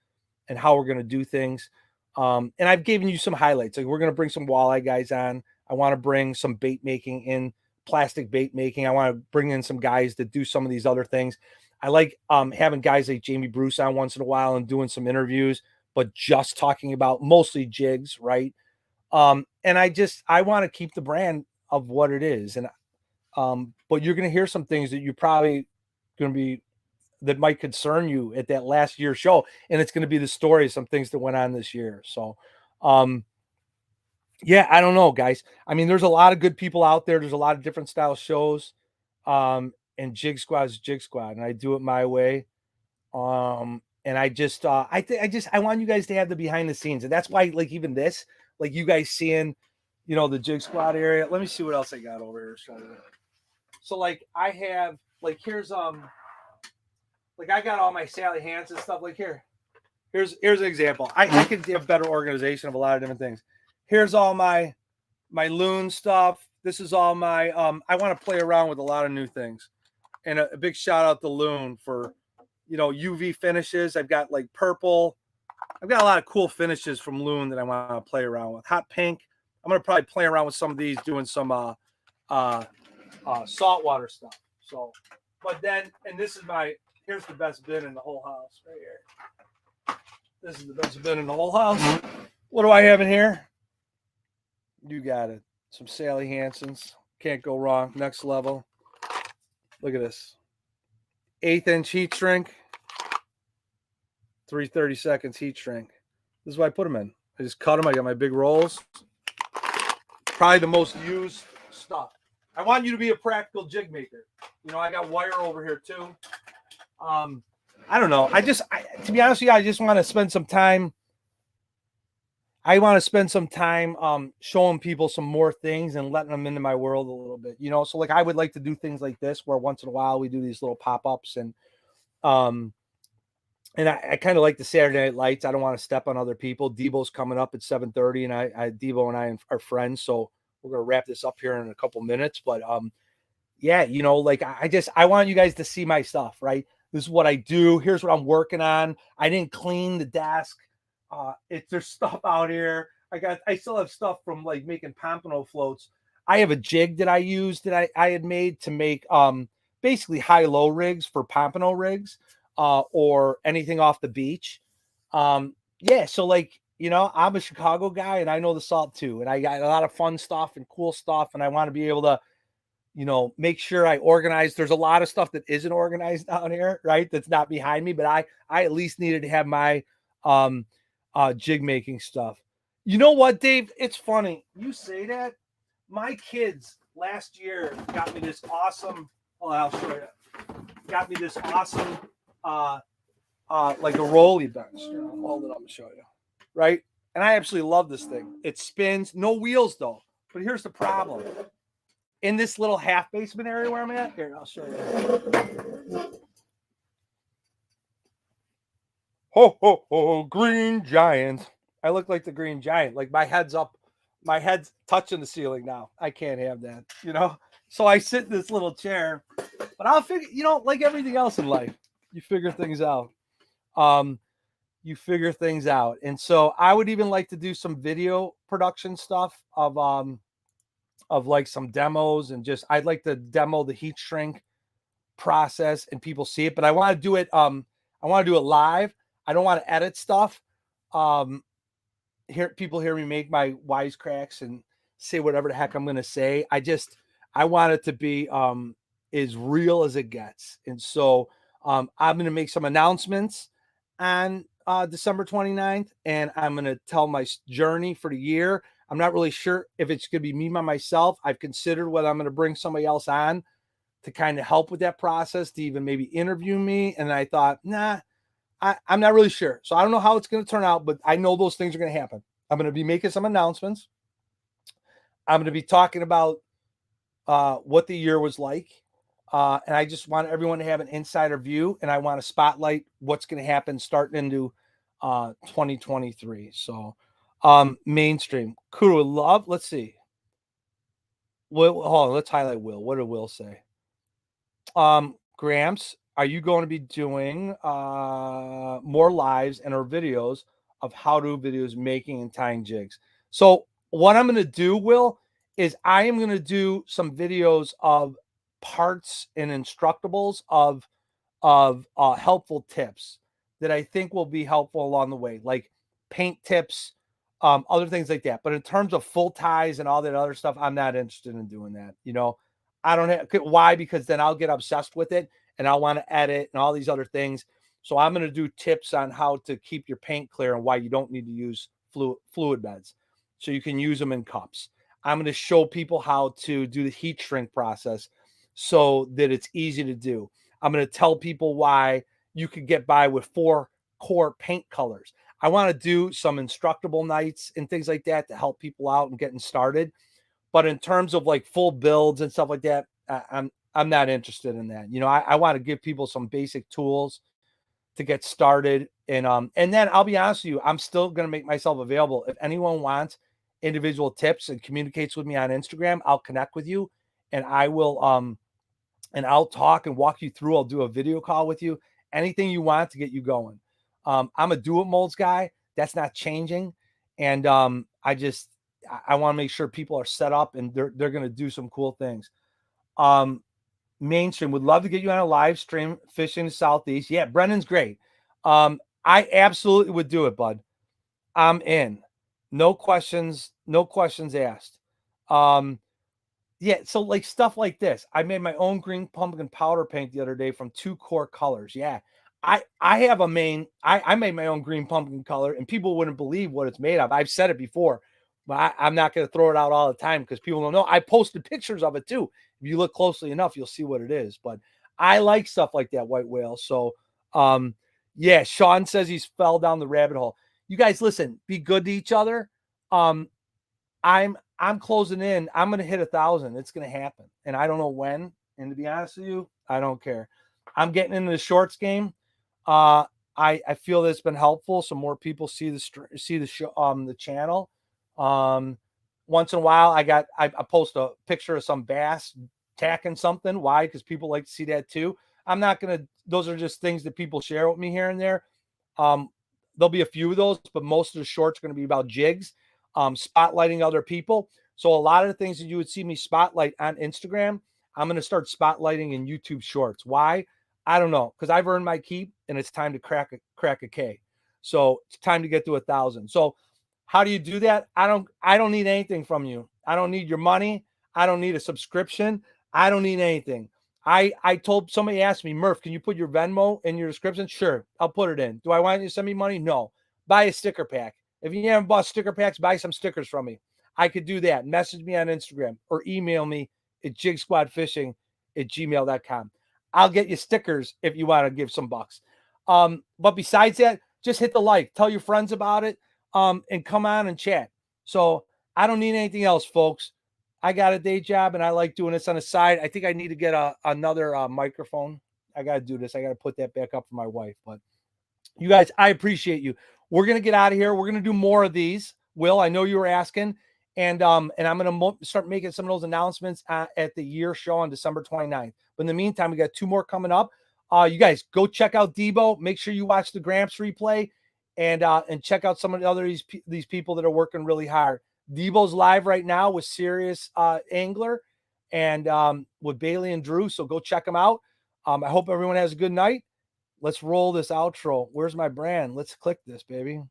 and how we're going to do things. And I've given you some highlights. Like we're going to bring some walleye guys on. I want to bring some bait making in, plastic bait making. I want to bring in some guys that do some of these other things. I like having guys like Jamie Bruce on once in a while and doing some interviews, but just talking about mostly jigs, right? And I want to keep the brand of what it is. And, but you're going to hear some things that you're probably going to be, that might concern you at that last year show. And it's going to be the story of some things that went on this year. So, yeah, I don't know, guys. I mean, there's a lot of good people out there. There's a lot of different style shows. And Jig Squad is Jig Squad, and I do it my way. And I want you guys to have the behind the scenes. And that's why, like, even this, like you guys seeing, the Jig Squad area. Let me see what else I got over here. So like I have, like, here's, like I got all my Sally Hansen stuff. Like here's an example. I could have better organization of a lot of different things. Here's all my loon stuff. This is all my, I want to play around with a lot of new things. And a big shout out to Loon for, UV finishes. I've got like purple. I've got a lot of cool finishes from Loon that I want to play around with. Hot pink. I'm going to probably play around with some of these, doing some saltwater stuff. So, but then, and this is here's the best bin in the whole house right here. This is the best bin in the whole house. What do I have in here? You got it. Some Sally Hansens. Can't go wrong. Next level. Look at this. 1/8 inch heat shrink. 3/32 seconds heat shrink. This is what I put them in. I just cut them. I got my big rolls. Probably the most used stuff. I want you to be a practical jig maker. I got wire over here too. I don't know. To be honest with you, I just want to spend some time. I want to spend some time showing people some more things and letting them into my world a little bit, So like I would like to do things like this where once in a while we do these little pop-ups and I kind of like the Saturday Night Lights. I don't want to step on other people. Debo's coming up at 7:30 and Debo and I are friends. So we're going to wrap this up here in a couple minutes, but yeah, like I want you guys to see my stuff, right? This is what I do. Here's what I'm working on. I didn't clean the desk. There's stuff out here. I still have stuff from like making pompano floats. I have a jig that I used that I had made to make basically high-low rigs for pompano rigs or anything off the beach. Yeah, so like, I'm a Chicago guy and I know the salt too. And I got a lot of fun stuff and cool stuff. And I want to be able to, make sure I organize. There's a lot of stuff that isn't organized down here, right? That's not behind me, but I at least needed to have my jig making stuff. You know what, Dave? It's funny. You say that. My kids last year got me this awesome, I'll show you. Got me this awesome like a rolly bench. Hold it up and show you. Right? And I absolutely love this thing. It spins, no wheels though. But here's the problem. In this little half basement area where I'm at, here, I'll show you. Ho ho ho, Green Giant. I look like the Green Giant. Like my head's up, my head's touching the ceiling now. I can't have that, you know. So I sit in this little chair, but I'll figure, you know, like everything else in life, you figure things out. Um, you figure things out, and so I would even like to do some video production stuff of like some demos and just I'd like to demo the heat shrink process and people see it, but I want to do it I want to do it live. I don't want to edit stuff. Um Hear people hear me make my wisecracks and say whatever the heck I'm going to say. I want it to be as real as it gets. And so I'm going to make some announcements on December 29th, and I'm going to tell my journey for the year. I'm not really sure if it's going to be me by myself. I've considered whether I'm going to bring somebody else on to kind of help with that process, to even maybe interview me. And I thought, nah, I'm not really sure. So I don't know how it's going to turn out, but I know those things are going to happen. I'm going to be making some announcements. I'm going to be talking about what the year was like. And I just want everyone to have an insider view. And I want to spotlight what's going to happen starting into 2023. So mainstream. Kudo love. Let's see. Hold on. Let's highlight Will. What did Will say? Gramps, are you going to be doing more lives and or videos of how to videos making and tying jigs? So what I'm going to do, Will, is I am going to do some videos of parts and instructables of helpful tips that I think will be helpful along the way, like paint tips, other things like that. But in terms of full ties and all that other stuff, I'm not interested in doing that. You know, I don't have why, because then I'll get obsessed with it and I'll want to edit and all these other things. So I'm going to do tips on how to keep your paint clear and why you don't need to use fluid beds. So you can use them in cups. I'm going to show people how to do the heat shrink process so that it's easy to do. I'm going to tell people why you could get by with 4 core paint colors. I want to do some instructable nights and things like that to help people out and getting started. But in terms of like full builds and stuff like that, I'm not interested in that. You know, I want to give people some basic tools to get started. And then I'll be honest with you, I'm still going to make myself available. If anyone wants individual tips and communicates with me on Instagram, I'll connect with you and I will and I'll talk and walk you through. I'll do a video call with you. Anything you want to get you going. I'm a do it molds guy. That's not changing. And I want to make sure people are set up and they're going to do some cool things. Mainstream would love to get you on a live stream fishing the Southeast. Yeah, Brennan's great. I absolutely would do it, bud. I'm in. No questions asked. Yeah, so like stuff like this. I made my own green pumpkin powder paint the other day from 2 core colors. Yeah. I have a main I made my own green pumpkin color and people wouldn't believe what it's made of. I've said it before, but I'm not going to throw it out all the time because people don't know. I posted pictures of it too. If you look closely enough, you'll see what it is. But I like stuff like that, White Whale. So yeah, Sean says he's fell down the rabbit hole. You guys listen, be good to each other. I'm closing in. I'm going to hit 1,000. It's going to happen. And I don't know when. And to be honest with you, I don't care. I'm getting into the shorts game. I feel that it's been helpful. So more people see the show, the channel. Once in a while, I post a picture of some bass tacking something. Why? Because people like to see that too. I'm not going to, those are just things that people share with me here and there. There'll be a few of those, but most of the shorts are going to be about jigs, spotlighting other people. So a lot of the things that you would see me spotlight on Instagram, I'm going to start spotlighting in YouTube shorts. Why? I don't know. Because I've earned my keep and it's time to crack a K. So it's time to get to 1,000. So how do you do that? I don't need anything from you. I don't need your money. I don't need a subscription. I don't need anything. I told somebody asked me, Murph, can you put your Venmo in your description? Sure, I'll put it in. Do I want you to send me money? No. Buy a sticker pack. If you haven't bought sticker packs, buy some stickers from me. I could do that. Message me on Instagram or email me at jigsquadfishing@gmail.com. I'll get you stickers if you want to give some bucks. But besides that, just hit the like, tell your friends about it, and come on and chat. So I don't need anything else, folks. I got a day job and I like doing this on the side. I think I need to get another microphone. I got to do this. I got to put that back up for my wife. But You guys, I appreciate you. We're gonna get out of here. We're gonna do more of these. Will, I know you were asking, and I'm gonna start making some of those announcements at the year show on December 29th. But in the meantime, we got 2 more coming up. You guys go check out Debo. Make sure you watch the Gramps replay, and check out some of the other these people that are working really hard. Debo's live right now with Serious Angler, and with Bailey and Drew. So go check them out. I hope everyone has a good night. Let's roll this outro. Where's my brand? Let's click this, baby.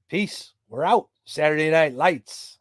Peace. We're out. Saturday Night Lights.